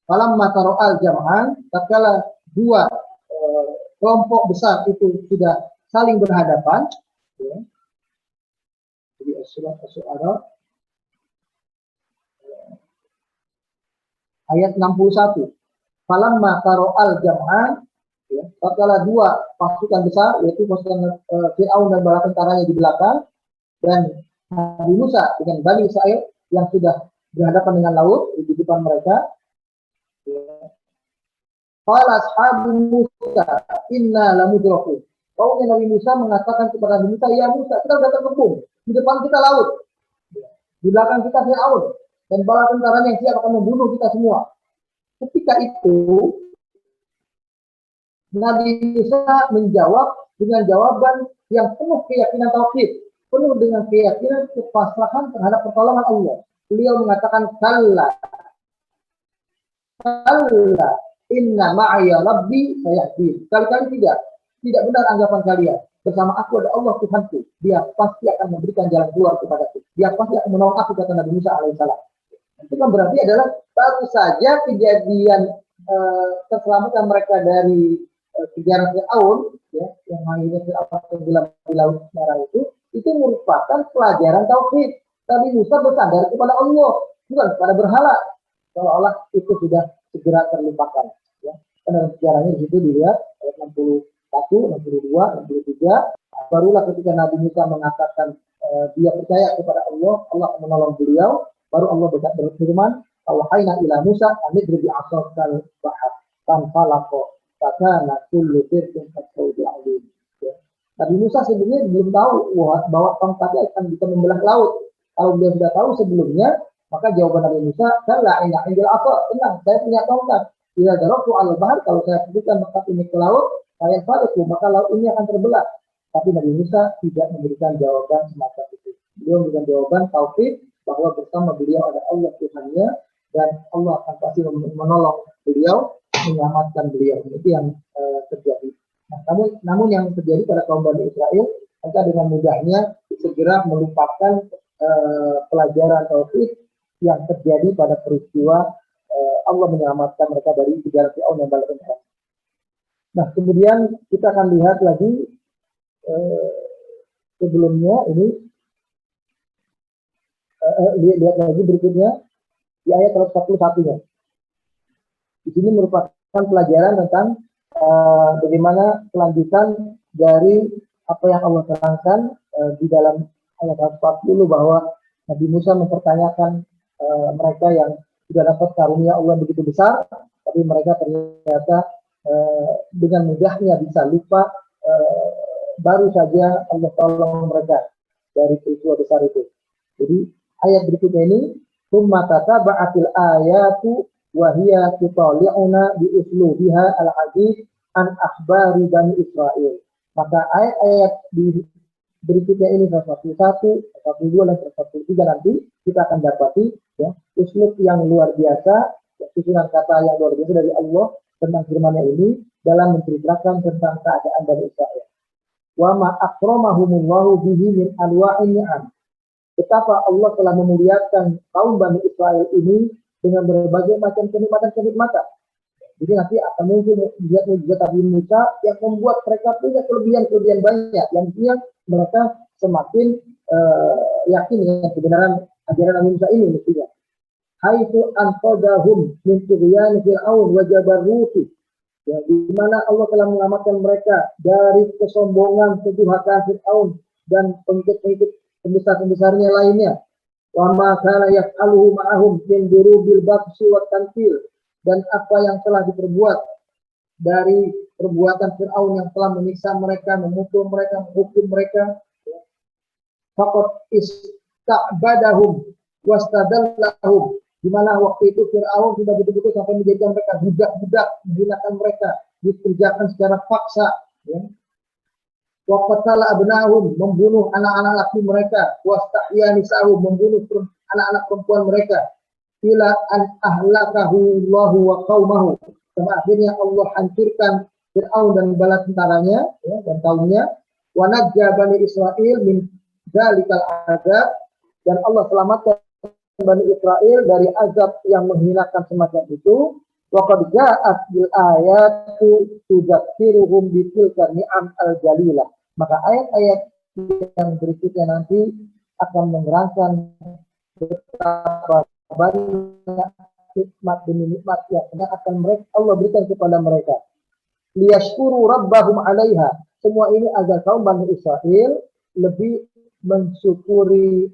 Falam mataro'al jam'an, tatkala dua kelompok besar itu sudah saling berhadapan, ya. Jadi surat Asy-Syu'ara ayat 61. Falam mataro'al jam'an, ya, tatkala dua pasukan besar, yaitu pasukan Fir'aun dan bala tentaranya di belakang, dan Nabi Musa dengan Bani Israel yang sudah berhadapan dengan laut di depan mereka. Qala ashabu Musa inna lamudrakun. Kaumnya Nabi Musa mengatakan kepada Nabi Musa, ya Musa, kita sudah terkepung, di depan kita laut, di belakang kita Fir'aun dan bala tentaranya yang siap akan membunuh kita semua. Ketika itu Nabi Musa menjawab dengan jawaban yang penuh keyakinan tauhid, penuh dengan keyakinan kepasrahan terhadap pertolongan Allah. Beliau mengatakan, kalla inna ma'aya rabbi sayahdin. Kali-kali tidak benar anggapan kalian. Bersama aku ada Allah Tuhanku. Dia pasti akan memberikan jalan keluar kepadaku. Dia pasti akan menolong aku, kata Nabi Musa alaihissalam. Itu kan berarti adalah baru saja kejadian keselamatan mereka dari kejaran Fir'aun, ya, yang akhirnya Fir'aun tenggelam di Laut Merah itu merupakan pelajaran tauhid. Nabi Musa bersandar kepada Allah, bukan kepada berhala. Seolah-olah itu sudah segera terlupakan. Ya. Karena sejarahnya di situ dilihat ayat 61, 62, 63. Barulah ketika Nabi Musa mengatakan dia percaya kepada Allah, Allah akan menolong beliau. Baru Allah berfirman, "Wahayna ila Musa anidri bi asal bahar fanfalaqo fakana kullu firqin kasawdi alim." Nabi Musa sebenarnya belum tahu bahwa tongkatnya akan bisa membelah laut. Kalau dia sudah tahu sebelumnya, maka jawaban Nabi Musa, "Kalla inna indil asal." Tenang, saya punya tongkat. Bila darabtu al bahar, kalau saya sebutkan tongkat ini ke laut, saya faliku, maka laut ini akan terbelah. Tapi Nabi Musa tidak memberikan jawaban semacam itu. Beliau memberikan jawaban tauhid, bahwa bersama beliau ada Allah Tuhannya, dan Allah akan pasti menolong beliau, menyelamatkan beliau. Itu yang terjadi. Nah, namun yang terjadi pada kaum Bani Israel, mereka dengan mudahnya segera melupakan pelajaran tauhid yang terjadi pada peristiwa Allah menyelamatkan mereka dari kejaran Fir'aun dan bala tentara. Nah, kemudian kita akan lihat lagi sebelumnya ini, lihat lagi berikutnya di ayat 141-nya. Di sini merupakan pelajaran tentang bagaimana kelanjutan dari apa yang Allah terangkan di dalam ayat 140, bahwa Nabi Musa mempertanyakan mereka yang sudah dapat karunia Allah yang begitu besar, tapi mereka ternyata dengan mudahnya bisa lupa, baru saja Allah tolong mereka dari peristiwa besar itu. Jadi ayat berikutnya ini, "Tsumma tataba'atil ayatu wa hiya tutali'una bi uslubiha al-'aziz an akhbari Bani Israil." Maka ayat-ayat di berikutnya ini 101, 102 dan 103 nanti kita akan dapati ya uslub yang luar biasa, ya, susunan kata yang luar biasa dari Allah tentang firman-Nya ini dalam menceritakan tentang keadaan Bani Israil. Wa ma akramahumullahu bihi min anwa'in ni'am. Betapa Allah telah memuliakan kaum Bani Israil ini dengan berbagai macam kenikmatan-kenikmatan. Jadi nanti akan muncul mujizat Nabi Musa yang membuat mereka punya kelebihan-kelebihan banyak, yang intinya mereka semakin yakin dengan kebenaran ajaran Nabi Musa ini mestinya. Haitsu anqadahum min tughyan Fir'aun wa jabaruti. Ya, di mana Allah telah menyelamatkan mereka dari kesombongan kedurhakaan Fir'aun dan pengikut-pengikut pembesar-pembesarnya lainnya. Wa ma kana yaf'aluhu ma'ahum min durubil baqsi wa tanfil. Dan apa yang telah diperbuat dari perbuatan Fir'aun yang telah menyiksa mereka, memukul mereka, menghukum mereka. Faqad ista'badahum wastadallahum. Di mana waktu itu Fir'aun sudah betul-betul sampai menjadikan mereka budak-budak, menghinakan mereka, dikerjakan secara paksa. Ya. Wa qatala abnahum, membunuh anak-anak laki mereka, wastahya nisahum, membunuh anak-anak perempuan mereka. Ila an ahlakahu Allahu wa qaumahu. Sampai akhirnya Allah hancurkan Fir'aun dan bala tentaranya, ya, dan kaumnya. Wa najja Bani Israil min dzalikal azab, dan Allah selamatkan Bani Israil dari azab yang menghinakan semacam itu. Wa qad ja'at bil ayatu tudzakiruhum bi tilka ni'am al jalilah. Maka ayat-ayat yang berikutnya nanti akan menerangkan betapa banyak nikmat demi nikmat yang akan mereka Allah berikan kepada mereka. Liyashkuru rabbahum 'alaiha. Semua ini agar kaum Bani Israil lebih mensyukuri,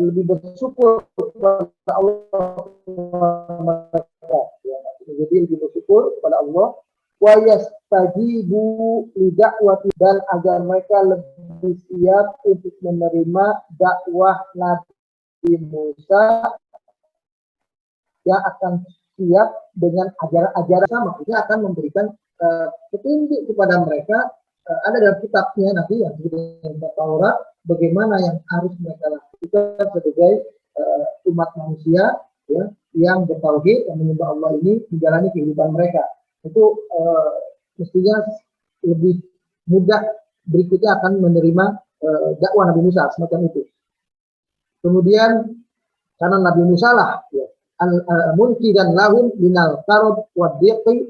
lebih bersyukur kepada Allah mereka. Ya, jadi lebih bersyukur kepada Allah. Wa yastajibu li da'wati, dan agar mereka lebih siap untuk menerima dakwah Nabi Musa yang akan siap dengan ajaran-ajaran sama. Dia akan memberikan petunjuk kepada mereka. Ada dalam kitabnya nanti yang disebut dengan Taurat, bagaimana yang harus mereka lakukan sebagai umat manusia, ya, yang bertauhid, yang menyembah Allah ini, menjalani kehidupan mereka. Itu mestinya lebih mudah berikutnya akan menerima dakwah Nabi Musa semacam itu. Kemudian karena Nabi Musa lah, ya, al-munki dan lahum minal karod wadiqi,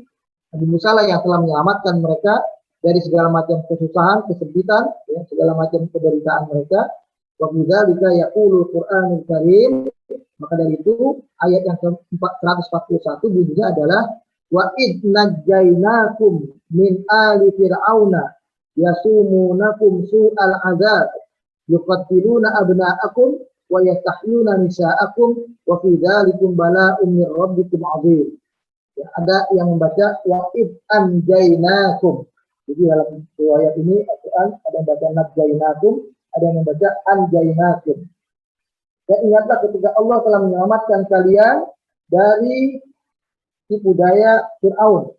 Nabi Musa lah yang telah menyelamatkan mereka dari segala macam kesusahan, kesempitan, ya, segala macam penderitaan mereka. Wa bidzalika yaqulul Qur'anul Karim. Maka dari itu ayat yang ke-141 bunyinya adalah wa id najjainakum min ali fir'auna yasumunakum su'al azab yuqatiluna abna'akum wa yastahyuna nisa'akum wa fi dzalikum bala'un min rabbikum 'adzim. Ya, ada yang membaca wa id anjainakum. Jadi dalam riwayat ini Al-Qur'an ada yang membaca najjainakum, ada yang membaca anjainakum. Dan ingatlah ketika Allah telah menyelamatkan kalian dari tipu daya Fir'aun,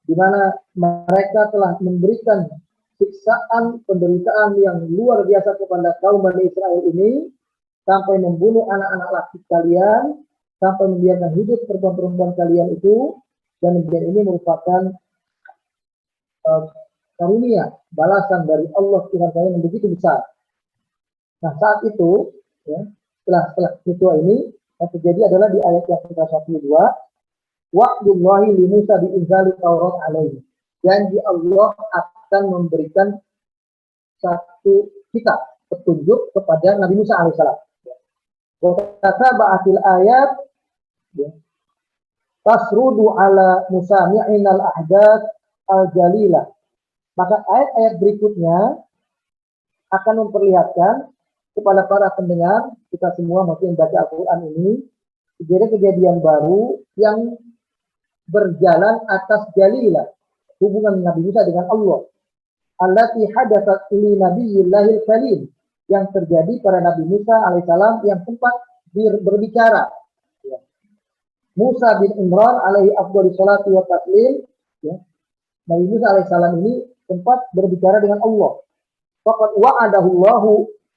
di mana mereka telah memberikan siksaan, penderitaan yang luar biasa kepada kaum Bani Israil ini, sampai membunuh anak-anak laki kalian, sampai membiarkan hidup perempuan-perempuan kalian itu, dan ini merupakan karunia, balasan dari Allah Tuhan kalian yang begitu besar. Nah saat itu, ya, setelah peristiwa ini, yang terjadi adalah di ayat yang ke-102, wa'dullahi li Musa bi inzali Taurat alaihi. Janji Allah akan memberikan satu kitab petunjuk kepada Nabi Musa alaihissalam. Wa tataba'atil ayat, ya, tasrudu ala musami'inal ahdath al-jalilah. Maka ayat-ayat berikutnya akan memperlihatkan kepada para pendengar, kita semua maksudnya baca Al-Quran ini, kejadian-kejadian baru yang berjalan atas jalilah hubungan Nabi Musa dengan Allah. Allati hadatsat li nabiyillahil kalim, yang terjadi pada Nabi Musa alaihissalam yang sempat berbicara. Ya. Musa bin Imran alaihi afdhalus salatu wa taslim, ya. Nabi Musa alaihissalam ini sempat berbicara dengan Allah. Faqad wa'adahu Allahu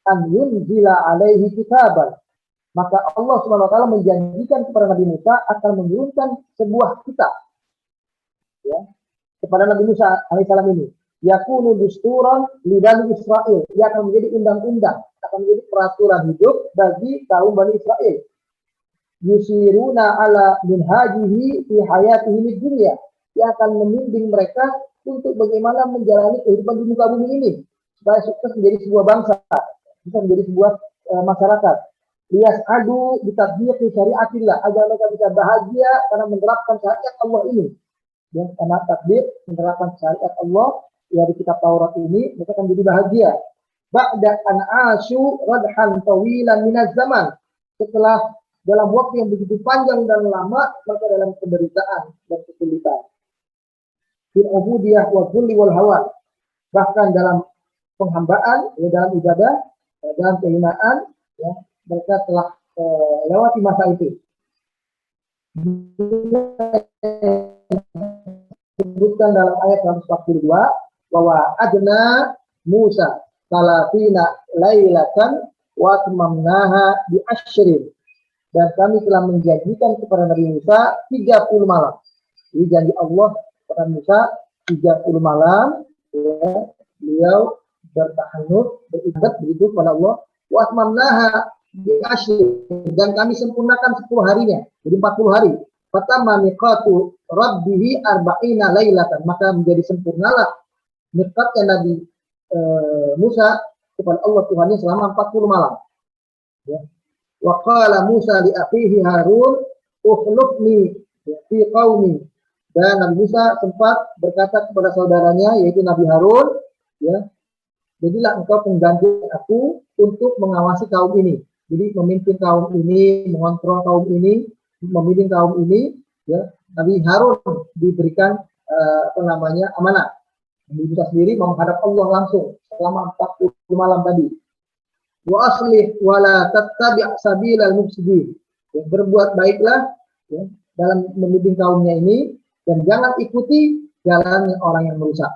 an yunzila alaihi kitaban. Maka Allah Subhanahu wa taala menjanjikan kepada Nabi Musa akan menurunkan sebuah kitab, ya, kepada Nabi Musa alaihissalam ini. Yakunu dusturan li Bani Israil, ia akan menjadi undang-undang, akan menjadi peraturan hidup bagi kaum Bani Israel. Yusiruna ala minhajihi fi hayatihi di dunia, ia akan membimbing mereka untuk bagaimana menjalani kehidupan di muka bumi ini supaya sukses menjadi sebuah bangsa, bisa menjadi sebuah masyarakat. Lias adu ditabdiq syariatillah, agar mereka bisa bahagia karena menerapkan syariat Allah ini. Ya, karena takdir menerapkan syariat Allah ya di kitab Taurat ini, mereka akan jadi bahagia. Ba'da an asyu radhan tawilan minaz zaman, setelah dalam waktu yang begitu panjang dan lama mereka dalam penderitaan dan kesulitan. Fil ubudiyah wa dhulli wal hawan, bahkan dalam penghambaan, ya, dalam ibadah, dalam kehinaan, ya, mereka telah lewati masa itu. Disebutkan dalam ayat 142 bahwa adna Musa salatina lailatan wa tamamnaha bi asyrin, dan kami telah menjanjikan kepada Nabi Musa 30 malam. Jadi janji Allah kepada Musa 30 malam, ya, beliau bertahannud, beribadat begitu kepada Allah. Wa tamamnaha bi asyrin, dan kami sempurnakan 10 harinya, jadi 40 hari. Fatama miqatu rabbihi arba'ina lailatan, maka menjadi sempurnalah miqatnya Nabi Musa kepada Allah Tuhannya selama 40 malam. Ya. Wa qala Musa li akhihi Harun ukhlufni fi qaumi, dan Nabi Musa sempat berkata kepada saudaranya yaitu Nabi Harun, ya, jadilah engkau pengganti aku untuk mengawasi kaum ini. Jadi memimpin kaum ini, mengontrol kaum ini, memimpin kaum ini, ya. Nabi Harun diberikan amanah. Nabi Musa sendiri menghadap Allah langsung selama 40 malam tadi. Wa aslih wa la tattabi' sabilal mufsidin. Ya, berbuat baiklah, ya, dalam memimpin kaumnya ini, dan jangan ikuti jalannya orang yang merusak.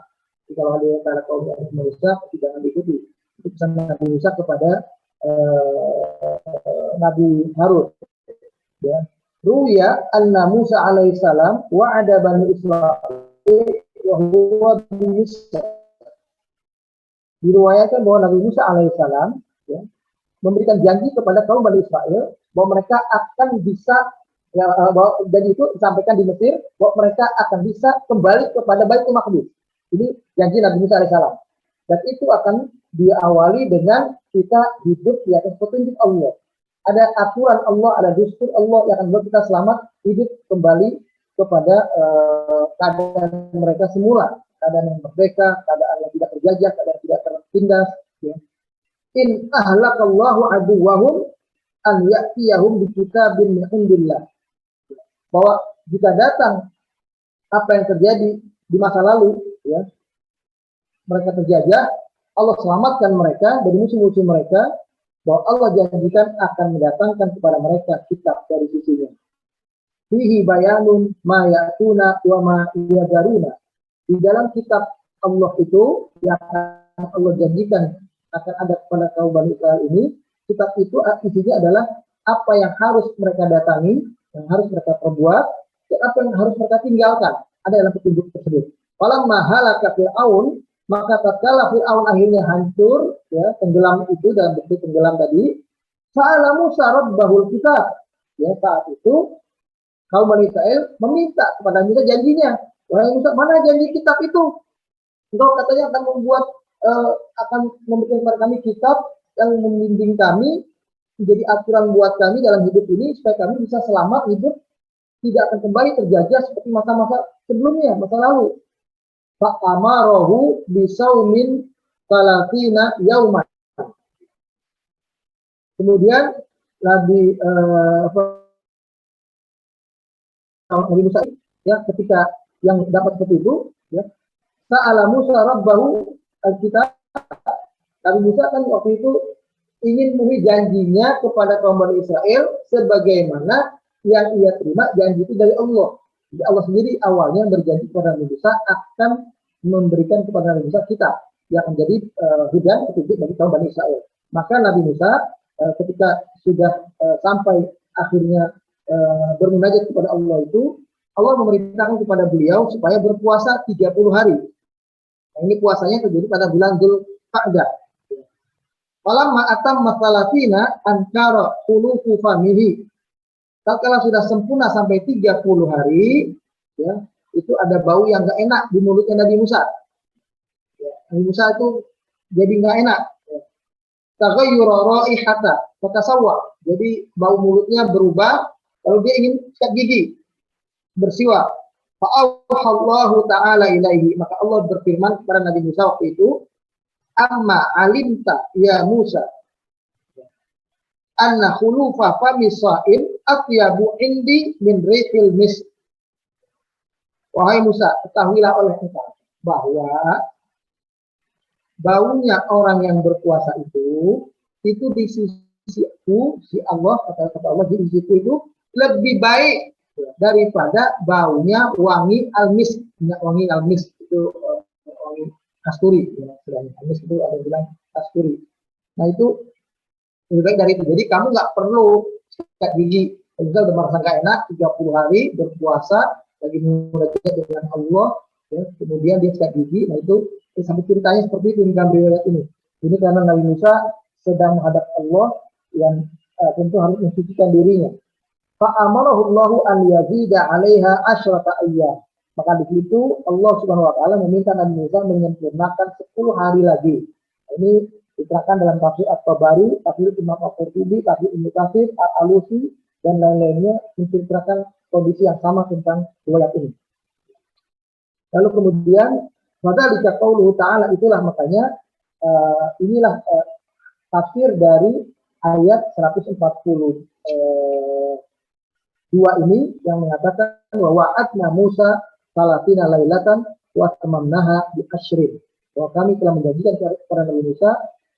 Jadi kalau ada antara kaum yang merusak, jangan diikuti. Itu pesan Nabi Musa kepada Nabi Harun. Ya. Ruya anna Musa alaihissalam wa'ada bani Israil wa huwa Musa. Diriwayatkan bahwa Nabi Musa alaihissalam, ya, memberikan janji kepada kaum Bani Israel bahwa mereka akan bisa, ya, bahwa janji itu disampaikan di Mesir bahwa mereka akan bisa kembali kepada Baitul Maqdis. Ini janji Nabi Musa alaihissalam. Dan itu akan diawali dengan kita hidup di atas petunjuk Allah. Ada aturan Allah, ada dustur Allah yang akan membuat kita selamat hidup kembali kepada keadaan mereka semula, keadaan yang merdeka, keadaan yang tidak terjajah, keadaan yang tidak tertindas. Ya. In ahlakallahu aduwahum an ya'tiyahum bi kitabin min indillah. Bahwa jika datang apa yang terjadi di masa lalu, ya, mereka terjajah, Allah selamatkan mereka dari musuh-musuh mereka, bahwa Allah janjikan akan mendatangkan kepada mereka kitab dari sisinya. Fihi bayanun ma ya'tuna wa ma yadaruna. Di dalam kitab Allah itu yang akan Allah janjikan akan ada kepada kaum Bani Israel ini, kitab itu isinya adalah apa yang harus mereka datangi, yang harus mereka perbuat, dan apa yang harus mereka tinggalkan. Ada dalam petunjuk tersebut. Falamma halaka Fir'aun, maka tatkala Fir'aun akhirnya hancur, ya, tenggelam itu dalam bentuk tenggelam tadi, sa'ala Musa rabbahul kitab. Ya, saat itu kaum Bani Israel meminta kepada Musa janjinya. Wahai Musa, mana janji kitab itu? Engkau katanya akan membuat akan memberikan kepada kami kitab yang membimbing kami, menjadi aturan buat kami dalam hidup ini supaya kami bisa selamat hidup, tidak akan kembali terjajah seperti masa-masa sebelumnya, masa lalu. Fa'amarahu bisaumin talatina yauman. Kemudian Nabi Nabi Musa ya ketika yang dapat seperti itu ya sa'ala Musa rabbahu kita Nabi Musa kan waktu itu ingin memenuhi janjinya kepada kaum Bani Israel sebagaimana yang ia terima janji itu dari Allah. Jadi Allah sendiri awalnya berjanji kepada Nabi Musa akan memberikan kepada Nabi Musa kitab yang menjadi hujan petunjuk bagi kaum Bani Israel. Maka Nabi Musa ketika sudah sampai akhirnya bermunajat kepada Allah itu, Allah memerintahkan kepada beliau supaya berpuasa 30 hari. Nah, ini puasanya terjadi pada bulan Dzulqa'dah. Falamma atamma salatina ankara khulufu famihi. Kalau sudah sempurna sampai 30 hari, ya, itu ada bau yang gak enak di mulutnya Nabi Musa. Ya, Nabi Musa itu jadi gak enak. Taghayyura raihata fatasawwa. Jadi bau mulutnya berubah, lalu dia ingin sikat gigi, bersiwak. Fa'auhallahu ta'ala ilaihi. Maka Allah berfirman kepada Nabi Musa waktu itu, amma alimta ya Musa anna khulufa famisa'in atyabu indi min rihil misk. Wahai Musa, ketahuilah oleh engkau bahwa baunya orang yang berpuasa itu di sisiku, si Allah, kata Allah, di sisiku itu lebih baik daripada baunya wangi al-misk. Wangi al-misk itu wangi kasturi. Ya. Al-misk itu ada yang bilang kasturi. Nah itu lebih baik dari itu. Jadi kamu nggak perlu sikat gigi. Kalau udah merasa nggak enak, 30 hari berpuasa, lagi munajat dengan Allah, ya, kemudian dia sikat gigi. Nah itu sampai ceritanya seperti itu di dalam riwayat ini. Ini karena Nabi Musa sedang menghadap Allah yang tentu harus mensucikan dirinya. Fa'amarahu Allahu an yazida 'alaiha asyrata ayyam. Maka di situ Allah Subhanahu wa taala meminta Nabi Musa menyempurnakan 10 hari lagi. Ini diterangkan dalam tafsir At-Tabari, tafsir Imam Al-Qurtubi, tafsir Ibnu Katsir, Al-Alusi dan lain-lainnya menceritakan kondisi yang sama tentang riwayat ini. Lalu kemudian pada qauluhu ta'ala, itulah makanya inilah tafsir dari ayat 142 ini yang mengatakan bahwa atna Musa salatina lailatan wa tamamnaha bi asyrin. Bahwa kami telah menjanjikan kepada Nabi Musa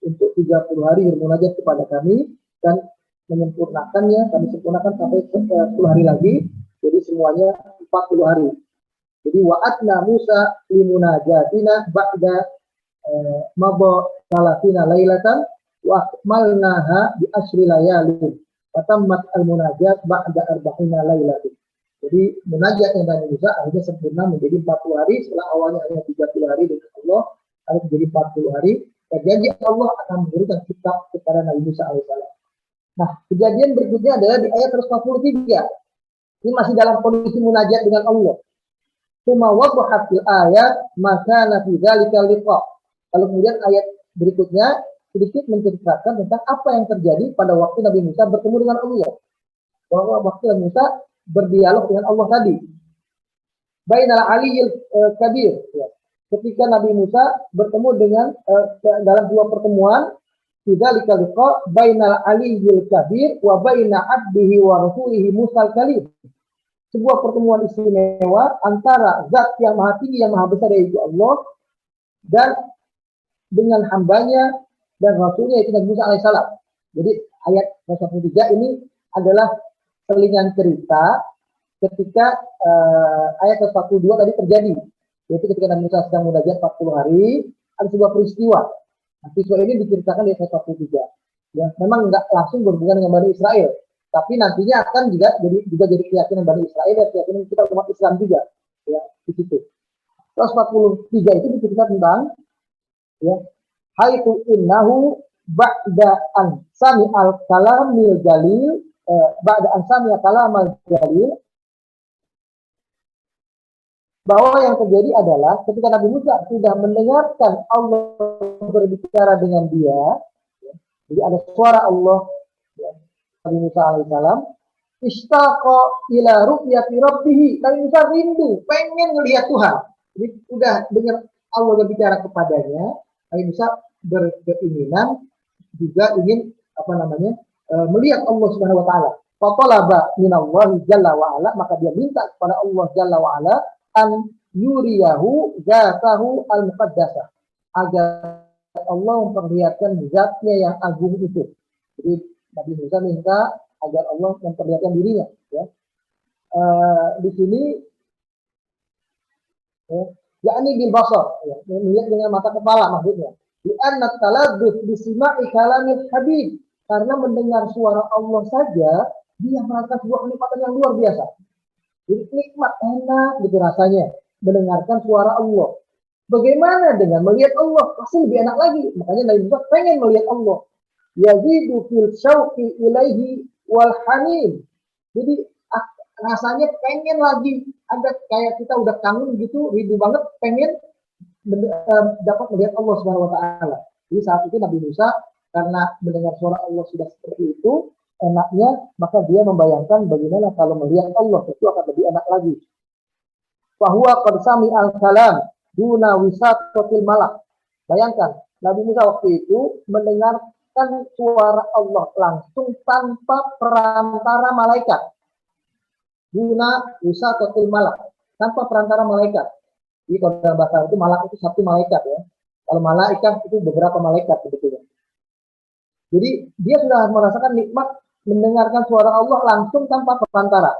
untuk 30 hari bermunajat kepada kami dan menyempurnakannya, kami sempurnakan sampai 10 hari lagi, jadi semuanya 40 hari. Jadi wa'atna Musa limunajatina ba'da mabba salatina lailatan wa akmalnaha bi asyri layalin fatammat al-munajat ba'da arba'ina lailatin. Jadi munajatnya Nabi Musa akhirnya sempurna menjadi 40 hari, setelah awalnya hanya 30 hari dengan Allah, lalu menjadi 40 hari. Dan janji Allah akan memberikan kitab kepada Nabi Musa alaihissalam. Nah, kejadian berikutnya adalah di ayat 143. Ini masih dalam kondisi munajat dengan Allah. Tsumma wadhahat fil ayat maka nafi dzalika liqa. Lalu kemudian ayat berikutnya sedikit menceritakan tentang apa yang terjadi pada waktu Nabi Musa bertemu dengan Allah. Bahwa waktu Nabi Musa berdialog dengan Allah tadi. Bainal aliyyil kabir. Ya. Ketika Nabi Musa bertemu dengan dalam dua pertemuan, dzalika liqa bainal aliyyil kabir wa baina 'abdihi wa rasulihi Musal kalim. Sebuah pertemuan istimewa antara zat yang maha tinggi, yang maha besar yaitu Allah, dan dengan hambanya dan rasulnya yaitu Nabi Musa alaihissalam. Jadi ayat 143 ini adalah selingan cerita ketika ayat 142 tadi terjadi. Yaitu ketika Nabi Musa sedang munajat 40 hari, ada sebuah peristiwa. Nah, peristiwa ini diceritakan di ayat 143. Ya, memang nggak langsung berhubungan dengan Bani Israel. Tapi nantinya akan juga jadi keyakinan Bani Israel dan keyakinan kita umat Islam juga, ya di situ. 143 itu diceritakan tentang ya haitu innahu ba'da an sami al kalamil jalil ba'da an sami al kalamal jalil, bahwa yang terjadi adalah ketika Nabi Musa sudah mendengarkan Allah berbicara dengan dia, ya, jadi ada suara Allah, ya, Nabi Musa alaihissalam istaqa ila ru'yati rabbih. Nabi Musa rindu, pengen melihat Tuhan. Jadi sudah dengar Allah berbicara kepadanya, Nabi Musa berkeinginan juga ingin melihat Allah Subhanahu wa taala. Fatalaba minallahi jalla wa ala, maka dia minta kepada Allah jalla wa ala an yuriyahu zatahu al-muqaddasah, agar Allah memperlihatkan zatnya yang agung itu. Jadi Nabi Musa minta agar Allah memperlihatkan dirinya, ya. Di sini yakni bil basar, ya, melihat dengan mata kepala maksudnya. Di anna taladdus bi sima'i kalamil habib, karena mendengar suara Allah saja dia merasakan sebuah kenikmatan yang luar biasa. Jadi nikmat, enak gitu rasanya mendengarkan suara Allah. Bagaimana dengan melihat Allah? Pasti lebih enak lagi. Makanya Nabi Musa pengen melihat Allah. Yazidu fil syauqi ilaihi wal hanin. Jadi rasanya pengen lagi, ada kayak kita udah kangen gitu, rindu banget pengen dapat melihat Allah Subhanahu wa taala. Jadi saat itu Nabi Musa karena mendengar suara Allah sudah seperti itu, enaknya, maka dia membayangkan bagaimana kalau melihat Allah, itu akan lebih enak lagi. Fahuwa qad sami'al kalam duna wisatatil malak. Bayangkan, Nabi Musa waktu itu mendengarkan suara Allah langsung tanpa perantara malaikat. Duna wisatatil malak, tanpa perantara malaikat. Jadi kalau dalam bahasa itu malak itu satu malaikat, ya. Kalau malaikat itu beberapa malaikat sebetulnya. Jadi dia sudah merasakan nikmat mendengarkan suara Allah langsung tanpa perantara.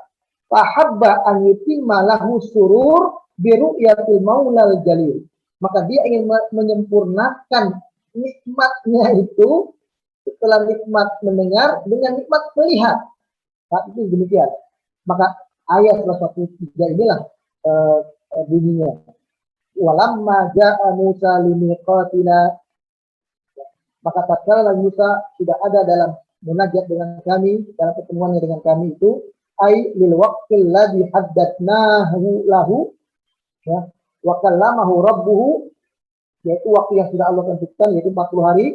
Fahabba an yutimma lahu surur bi ru'yatil maulal jalil. Maka dia ingin menyempurnakan nikmatnya itu setelah nikmat mendengar dengan nikmat melihat. Saat itu demikian. Maka ayat 103 inilah bunyinya. Walamma ja'a Musa limiqatina, maka tatkala Nabi Musa sudah ada dalam munajat dengan kami, dalam pertemuannya dengan kami itu, ai lil waqtil ladzi haddatnahu lahu, ya, wa kallamahu rabbuhu, yaitu waktu yang sudah Allah tentukan, yaitu 40 hari,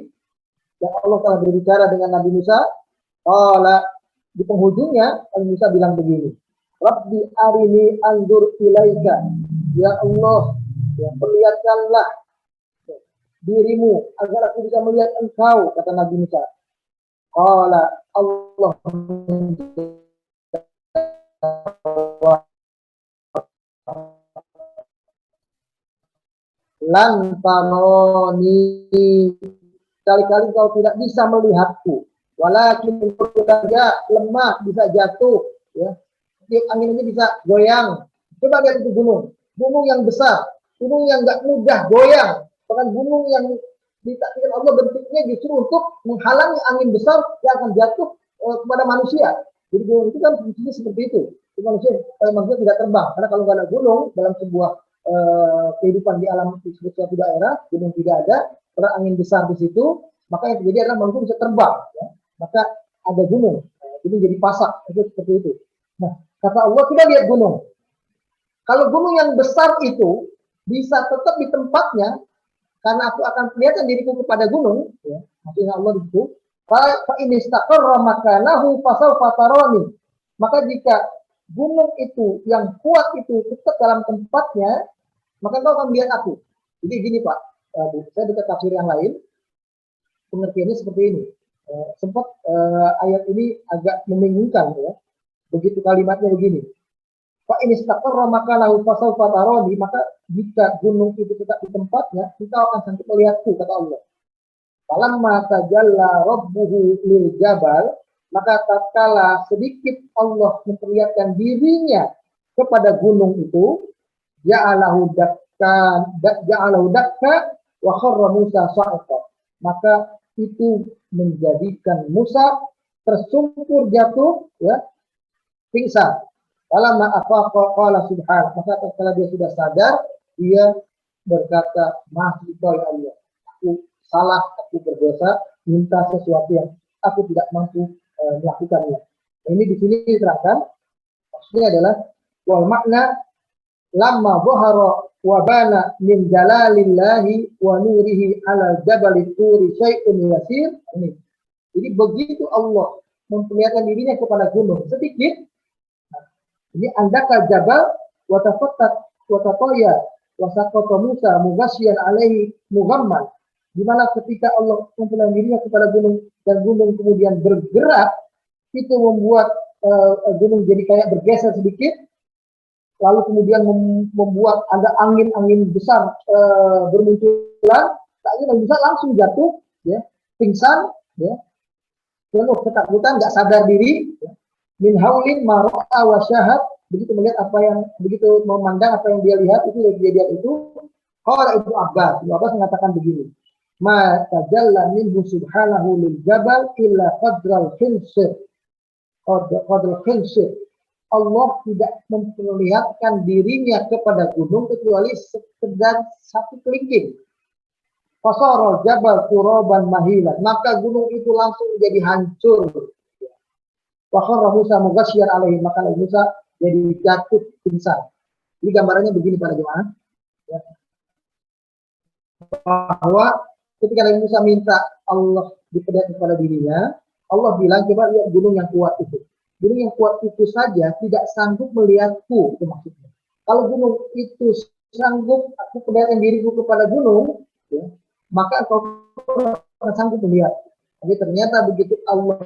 yang Allah telah berbicara dengan Nabi Musa. Di penghujungnya Nabi Musa bilang begini, Rabbi arini andur ilaika, ya Allah, ya, perlihatkanlah dirimu agar aku bisa melihat engkau, kata Nabi Musa. Qala Allah lan tanoni, kali-kali kau tidak bisa melihatku, walakin saja lemah, bisa jatuh, ya. Angin ini bisa goyang. Coba lihat itu gunung yang besar, gunung yang nggak mudah goyang, bahkan gunung yang ditakdirkan Allah bentuknya justru untuk menghalangi angin besar yang akan jatuh kepada manusia. Jadi gunung itu kan fungsinya seperti itu. Manusia tidak terbang, karena kalau nggak ada gunung dalam sebuah kehidupan di alam suatu daerah, gunung tidak ada, karena angin besar di situ, maka yang terjadi adalah manusia bisa terbang. Ya. Maka ada gunung, itu jadi pasak, itu seperti itu. Nah, kata Allah, kita lihat gunung. Kalau gunung yang besar itu bisa tetap di tempatnya, karena aku akan kelihatan diriku kepada gunung, ya, maksudnya Allah di situ. Fa in istaqarra makanahu fasawfa tarani. Maka jika gunung itu yang kuat itu tetap dalam tempatnya, maka kau akan melihat aku. Jadi gini Pak, saya dekat tafsir yang lain, pengertiannya seperti ini. Sempat ayat ini agak membingungkan, ya. Begitu kalimatnya begini. Fa in istaqarra makanahu fasawfa tarani, maka jika gunung itu tetap di tempatnya, kita akan sampai melihatku, kata Allah. Falamma tajalla rabbuhu lil jabal, maka tatkala sedikit Allah memperlihatkan dirinya kepada gunung itu, ja'alahu dakka wa kharra Musa sa'iqa. Maka itu menjadikan Musa tersungkur jatuh, ya, pingsan. Falamma afaqa qala subhan, maka tatkala dia sudah sadar, dia berkata, maaf ya Allah, aku salah, aku berdosa, minta sesuatu yang aku tidak mampu melakukannya. Ini di sini diterangkan, maksudnya adalah wal makna lamma dhahara wa bana min jalalillahi wa nurihi ala jabali turi syai'un yasir. Ini. Jadi begitu Allah memperlihatkan dirinya kepada gunung sedikit, ini andaka jabal wa tafattat wa taqaya wa saqata Musa mughasyian alaihi mughamman. Di mana ketika Allah memperlihatkan dirinya kepada gunung dan gunung kemudian bergerak, itu membuat gunung jadi kayak bergeser sedikit, lalu kemudian membuat ada angin-angin besar bermunculan. Saat Nabi Musa langsung jatuh, ya, pingsan, ya, penuh ketakutan, nggak sadar diri, ya. Min haulin maro'a wa syahad, begitu melihat apa yang, begitu memandang apa yang dia lihat itu dari kejadian itu. Qala Ibnu Abbas mengatakan begini, ma tajalla minhu subhanahu lil jabal illa qadral khinsir. Qadral khinsir. Allah tidak memperlihatkan dirinya kepada gunung kecuali sekedar satu kelingking. Fasara jabal turaban mahilan, maka gunung itu langsung menjadi hancur. Wa kharra Musa mughashyan alaihi, maka Musa jadi jatuh pingsan. Ini gambarannya begini para jemaah, ya, bahwa ketika Nabi Musa minta Allah diperlihatkan kepada dirinya, Allah bilang, coba lihat gunung yang kuat itu. Gunung yang kuat itu saja tidak sanggup melihatku, itu maksudnya. Kalau gunung itu sanggup aku perlihatkan diriku kepada gunung, ya, maka engkau akan sanggup melihat. Tapi ternyata begitu Allah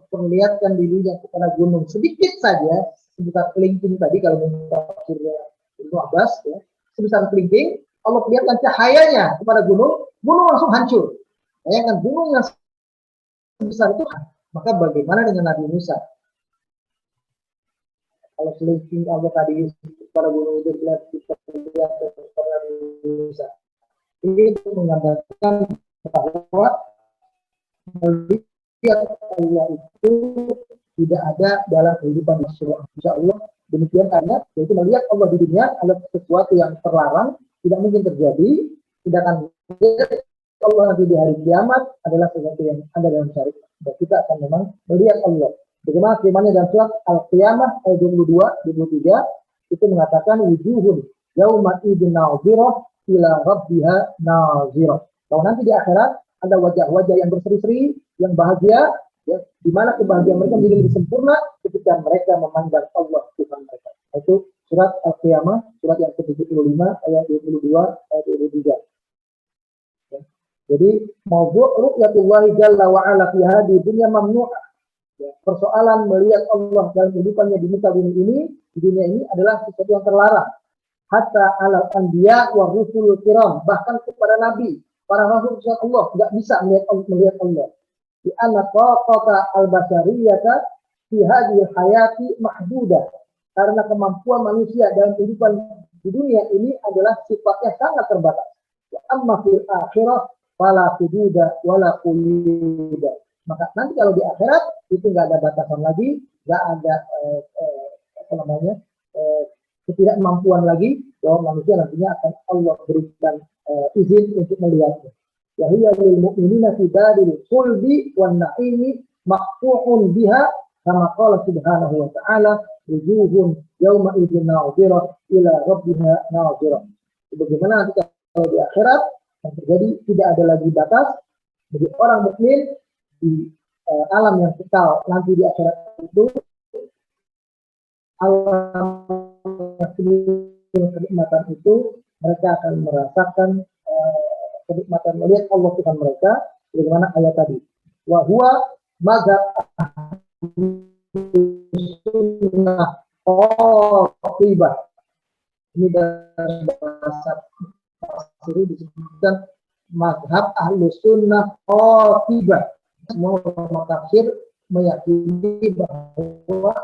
perlihatkan dirinya kepada gunung sedikit saja, sebesar kelingking tadi kalau menurut tafsirnya Ibnu Abbas, ya, sebesar kelingking, Allah perlihatkan cahayanya kepada gunung, gunung langsung hancur. Bayangkan gunung yang sebesar itu, maka bagaimana dengan Nabi Musa? Kalau kelingking Allah tadi kepada gunung itu terlihat kepada Nabi Musa. Ini menggambarkan bahwa melihat Allah itu tidak ada dalam kehidupan manusia. Insya Allah demikian, karena yaitu melihat Allah di dunia adalah sesuatu yang terlarang, tidak mungkin terjadi. Sedangkan Allah nanti di hari kiamat adalah sesuatu yang ada dalam syariat. Dan kita akan memang melihat Allah. Bagaimana firman-Nya dalam surat Al-Qiyamah ayat 22-23 itu mengatakan wujuhun yauma idzin nadhirah ila rabbiha nazirah. Kalau nanti di akhirat ada wajah-wajah yang berseri-seri, yang bahagia, ya, di mana kebahagiaan mereka menjadi lebih sempurna ketika mereka memandang Allah Tuhan mereka. Itu surat Al-Qiyamah, surat yang ke-75 ayat 22 ayat 23. Ya. Jadi mawdu' ru'yatullahi jalla wa ala fi hadhihi dunya mamnu'ah. Ya, persoalan melihat Allah dalam kehidupannya di muka bumi ini, di dunia ini adalah sesuatu yang terlarang. Hatta alal anbiya wa rusulul kiram, bahkan kepada nabi, para rasul Allah tidak bisa melihat Allah. Di anna taqata al-basariyata fi hadhihi hayati mahdudah. Karena kemampuan manusia dalam kehidupan di dunia ini adalah sifatnya sangat terbatas. Wa amma fil akhirah fala hududa wala quyuda. Maka nanti kalau di akhirat itu nggak ada batasan lagi, nggak ada ketidakmampuan lagi, bahwa manusia nantinya akan Allah berikan izin untuk melihatnya. Yahya lil mu'minina fi daril khuldi wan na'imi maqtu'un biha kama qala subhanahu wa ta'ala wujuhun yauma idzin nadhirah ila rabbiha nadhirah. Bagaimana nanti kalau di akhirat yang terjadi tidak ada lagi batas bagi orang mukmin di alam yang kekal nanti di akhirat itu, alam kenikmatan itu mereka akan merasakan kenikmatan melihat Allah Tuhan mereka, bagaimana ayat tadi. Wa huwa mazhab sunnah qatibah. Ini dalam bahasa Siri disebutkan mazhab ahlu sunnah qatibah. Semua ulama tafsir meyakini bahwa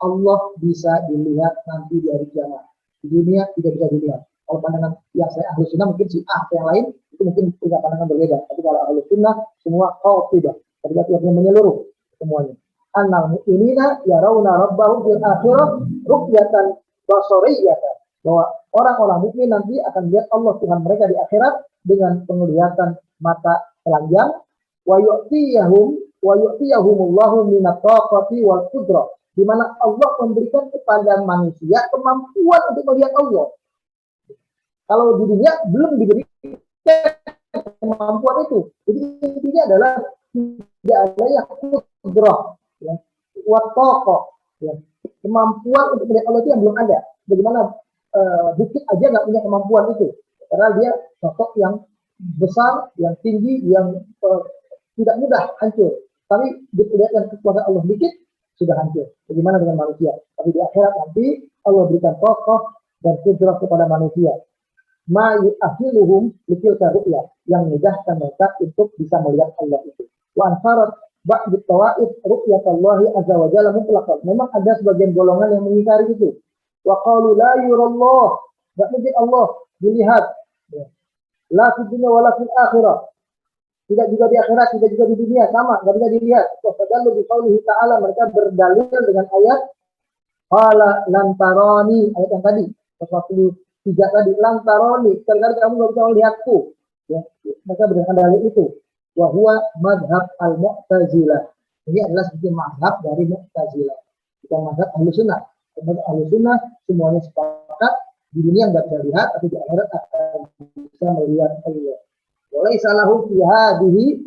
Allah bisa dilihat nanti di hari kiamat. Di dunia tidak bisa dilihat. Kalau pandangan yang saya ahlu sunnah mungkin si atau yang lain itu mungkin punya pandangan berbeda. Tapi kalau ahlu sunnah semua qatibah. Berarti artinya menyeluruh semuanya. Annal mu'minina yarawna rabbahum fil akhirah ru'yatan basariyatan. Bahwa orang-orang mukmin nanti akan lihat Allah Tuhan mereka di akhirat dengan penglihatan mata telanjang. Wa yu'tiyahumullahu minat taqati wal qudrah, di mana Allah memberikan kepada manusia kemampuan untuk melihat Allah. Kalau di dunia belum diberikan kemampuan itu. Jadi intinya adalah tidak ada yang qudrah, ya, wa taqah, ya, kemampuan untuk melihat Allah itu yang belum ada. Bagaimana bukit aja nggak punya kemampuan itu, karena dia sosok yang besar, yang tinggi, yang tidak mudah hancur. Tapi dilihat yang kekuatan Allah sedikit, sudah hancur. Bagaimana dengan manusia? Tapi di akhirat nanti Allah berikan kokoh dan kudrah kepada manusia. Ma yu'ahiluhum likilka ru'ya, yang mudahkan mereka untuk bisa melihat Allah itu. Wa ansarat ba'd tawaif ru'yatallahi azza wa jalla mutlaqan. Memang ada sebagian golongan yang mengingkari itu. Wa qalu la yurallah, enggak mungkin Allah dilihat. La fid dunya wa la fil akhirah. Tidak juga di akhirat, tidak juga di dunia, sama, enggak bisa dilihat. Fadallu bi qaulihi ta'ala, mereka berdalil dengan ayat qala lam tarani, ayat yang tadi, 43 tadi, lam tarani, terkadang kamu enggak bisa melihatku. Ya, mereka berdasarkan dalil itu. Wa huwa madhab al-Mu'tazilah. Ini adalah sedikit madhab dari Mu'tazilah. Bukan madhab Ahlussunnah. Madhab Ahlussunnah semuanya sepakat di dunia enggak bisa lihat, tapi di akhirat akan bisa melihat Allah. Walaysa lahu fi hadhihi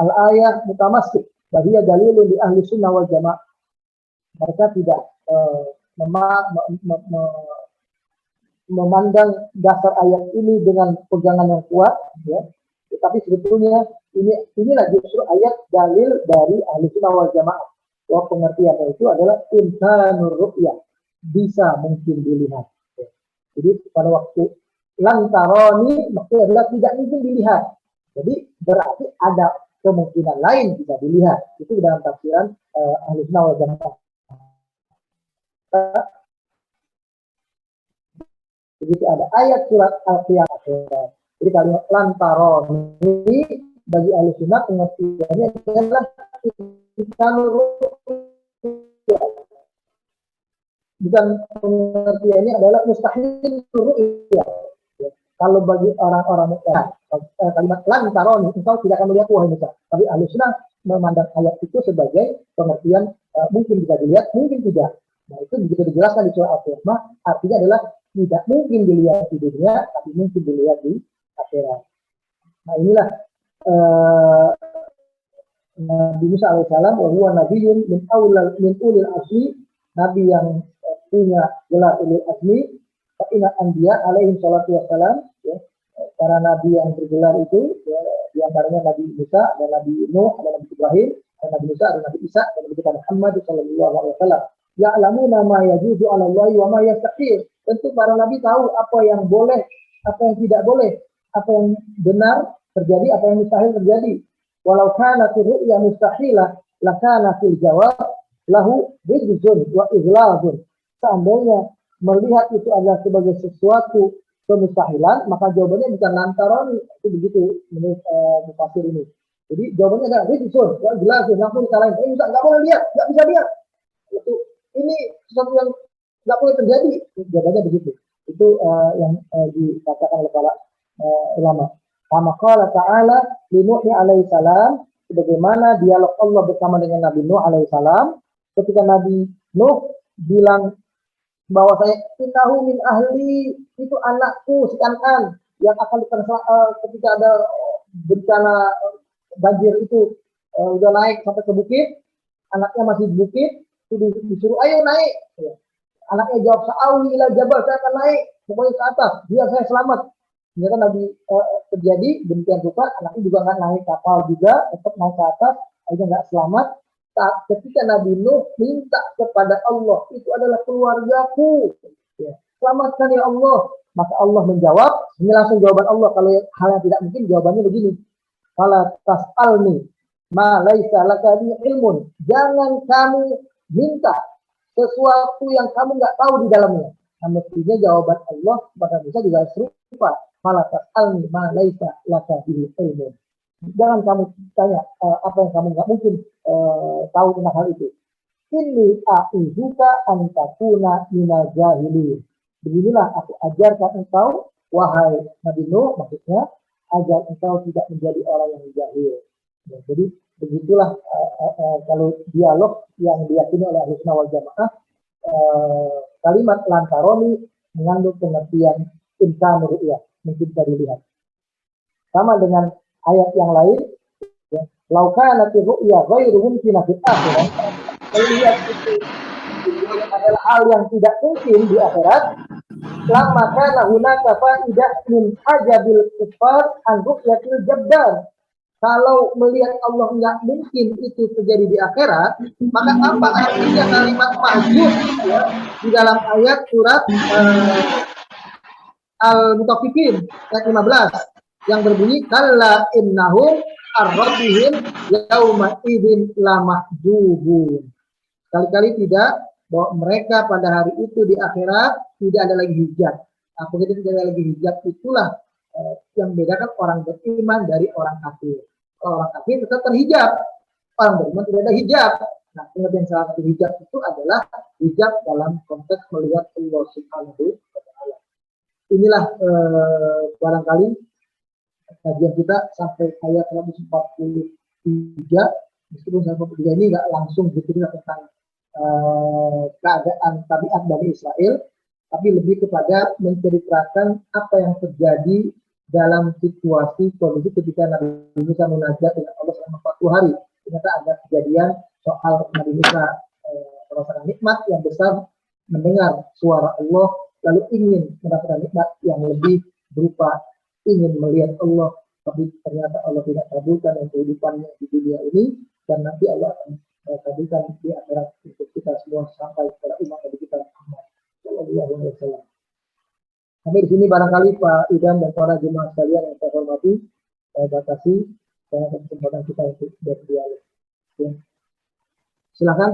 al-ayah mutamassik, bahwa dalilun di Ahlussunnah wal Jamaah. Mereka tidak memandang dasar ayat ini dengan pegangan yang kuat, ya. Tetapi sebetulnya inilah justru ayat dalil dari Ahlussunnah wal Jamaah. Bahwa pengertiannya itu adalah imkanur ru'yah, bisa mungkin dilihat. Ya. Jadi pada waktu lantaroni maksudnya adalah tidak mungkin dilihat. Jadi berarti ada kemungkinan lain bisa dilihat. Itu dalam tafsiran Ahlussunnah wal Jamaah. Begitu ada ayat surat Al-Qiyamah. Jadi kalimat lantaroni bagi Ahlussunnah pengertiannya adalah bukan pengertiannya adalah mustahil ru'yah. Kalau bagi orang-orang kalimat lantaroni, engkau tidak akan melihat wahai Musa. Tapi Ahlussunnah memandang ayat itu sebagai pengertian mungkin bisa dilihat, mungkin tidak. Nah itu begitu dijelaskan di surah Al-Qiyamah, artinya adalah tidak mungkin dilihat di dunia, tapi mungkin dilihat di akhirat. Nah inilah Nabi Musa alaihissalam, wa huwa nabiyyun min ulil azmi, nabi yang punya gelar ulil azmi. Inna anbiya alaihi salatu wassalam, ya, para nabi yang bergelar itu, ya, di antaranya Nabi Musa, dan Nabi Nuh, dan Nabi Ibrahim, dan Nabi Musa, dan Nabi Isa, dan Nabi Muhammad sallallahu alaihi wasallam. Ya'lamuna ma yajuzu 'ala Allah wa ma yastahil. Tentu para nabi tahu apa yang boleh, apa yang tidak boleh, apa yang benar terjadi, apa yang mustahil terjadi. Walau kana fi ru'ya mustahilah, lakana fil jawab lahu rijzun wa ighlazun. Seandainya melihat itu adalah sebagai sesuatu kemustahilan, maka jawabannya bukan lantaran, itu begitu menurut mufassir ini. Jadi jawabannya adalah rijzun wa ighlazun, langsung disalahin. Enggak boleh lihat, enggak bisa lihat. Itu ini sesuatu yang nggak boleh terjadi, jawabannya begitu. Itu yang dikatakan oleh para ulama. Kama qala ta'ala li Nuh alaihi salam, sebagaimana dialog Allah bersama dengan Nabi Nuh alaihi salam, ketika Nabi Nuh bilang bahwa saya innahu min ahli, itu anakku si Kan'an yang akan ketika ada bencana banjir itu udah naik sampai ke bukit, anaknya masih di bukit, itu disuruh ayo naik. Ya. Anaknya jawab sa'awi ila jabal, saya akan naik pokoknya ke atas biar saya selamat. Ternyata Nabi terjadi demikian rupa, anaknya juga nggak naik kapal juga, tetap naik ke atas, akhirnya nggak selamat. Saat ketika Nabi Nuh minta kepada Allah, itu adalah keluargaku, ya, selamatkan ya Allah. Maka Allah menjawab, ini langsung jawaban Allah. Kalau hal yang tidak mungkin, jawabannya begini, fala tas'alni ma laisa laka bihi ilmun. Jangan kamu minta sesuatu yang kamu nggak tahu di dalamnya. Nah, mestinya jawaban Allah kepada Musa juga serupa. Fala tas'alni ma laisa laka bihi ilmun. Jangan kamu tanya apa yang kamu nggak mungkin tahu tentang hal itu. Inni a'izuka an takuna minal jahilin. Beginilah aku ajarkan engkau, wahai Nabi Nuh, maksudnya agar engkau tidak menjadi orang yang jahil. Ya, jadi begitulah kalau dialog yang diyakini oleh Ahlussunnah wal Jamaah, kalimat lantaroni mengandung pengertian imkan ru'yah, mungkin bisa dilihat. Sama dengan ayat yang lain, ya, laukana fi ru'ya ghairu mumkin fil akhirah. Melihat itu adalah hal yang tidak mungkin di akhirat. Lama kana hunaka fa'idah min ajabil kufar an ru'yatil jabbar. Kalau melihat Allah nggak mungkin itu terjadi di akhirat, maka apa artinya kalimat mahjub ya, di dalam ayat surat Al-Mutaffifin ayat 15 yang berbunyi kalla innahum ar-rabbihim yauma idzin lamahjubun. Kali-kali tidak bahwa mereka pada hari itu di akhirat tidak ada lagi hijab. Nah, begitu tidak ada lagi hijab itulah yang membedakan orang beriman dari orang kafir. Orang kafir tetap terhijab, orang beriman tidak ada hijab. Nah, pengertian salah satu hijab itu adalah hijab dalam konteks melihat Allah Subhanahu wa Ta'ala. Inilah barangkali kajian kita sampai ayat 143. Meskipun 143 ini nggak langsung bercerita tentang keadaan tabiat Bani Israel, tapi lebih kepada menceritakan apa yang terjadi dalam situasi kondisi ketika Nabi Musa munajat dengan Allah selama 40 hari. Ternyata ada kejadian soal Nabi Musa merasakan nikmat yang besar, mendengar suara Allah, lalu ingin mendapatkan nikmat yang lebih berupa ingin melihat Allah, tapi ternyata Allah tidak kabulkan yang kehidupannya di dunia ini, dan nanti Allah akan kabulkan di akhirat untuk kita semua sampai kepada umat Nabi kita Muhammad Sallallahu Alaihi Wasallam. Sampai di sini barangkali Pak Idam dan para jemaah sekalian yang saya hormati, saya batasi karena kesempatan kita untuk berdialog. Silakan.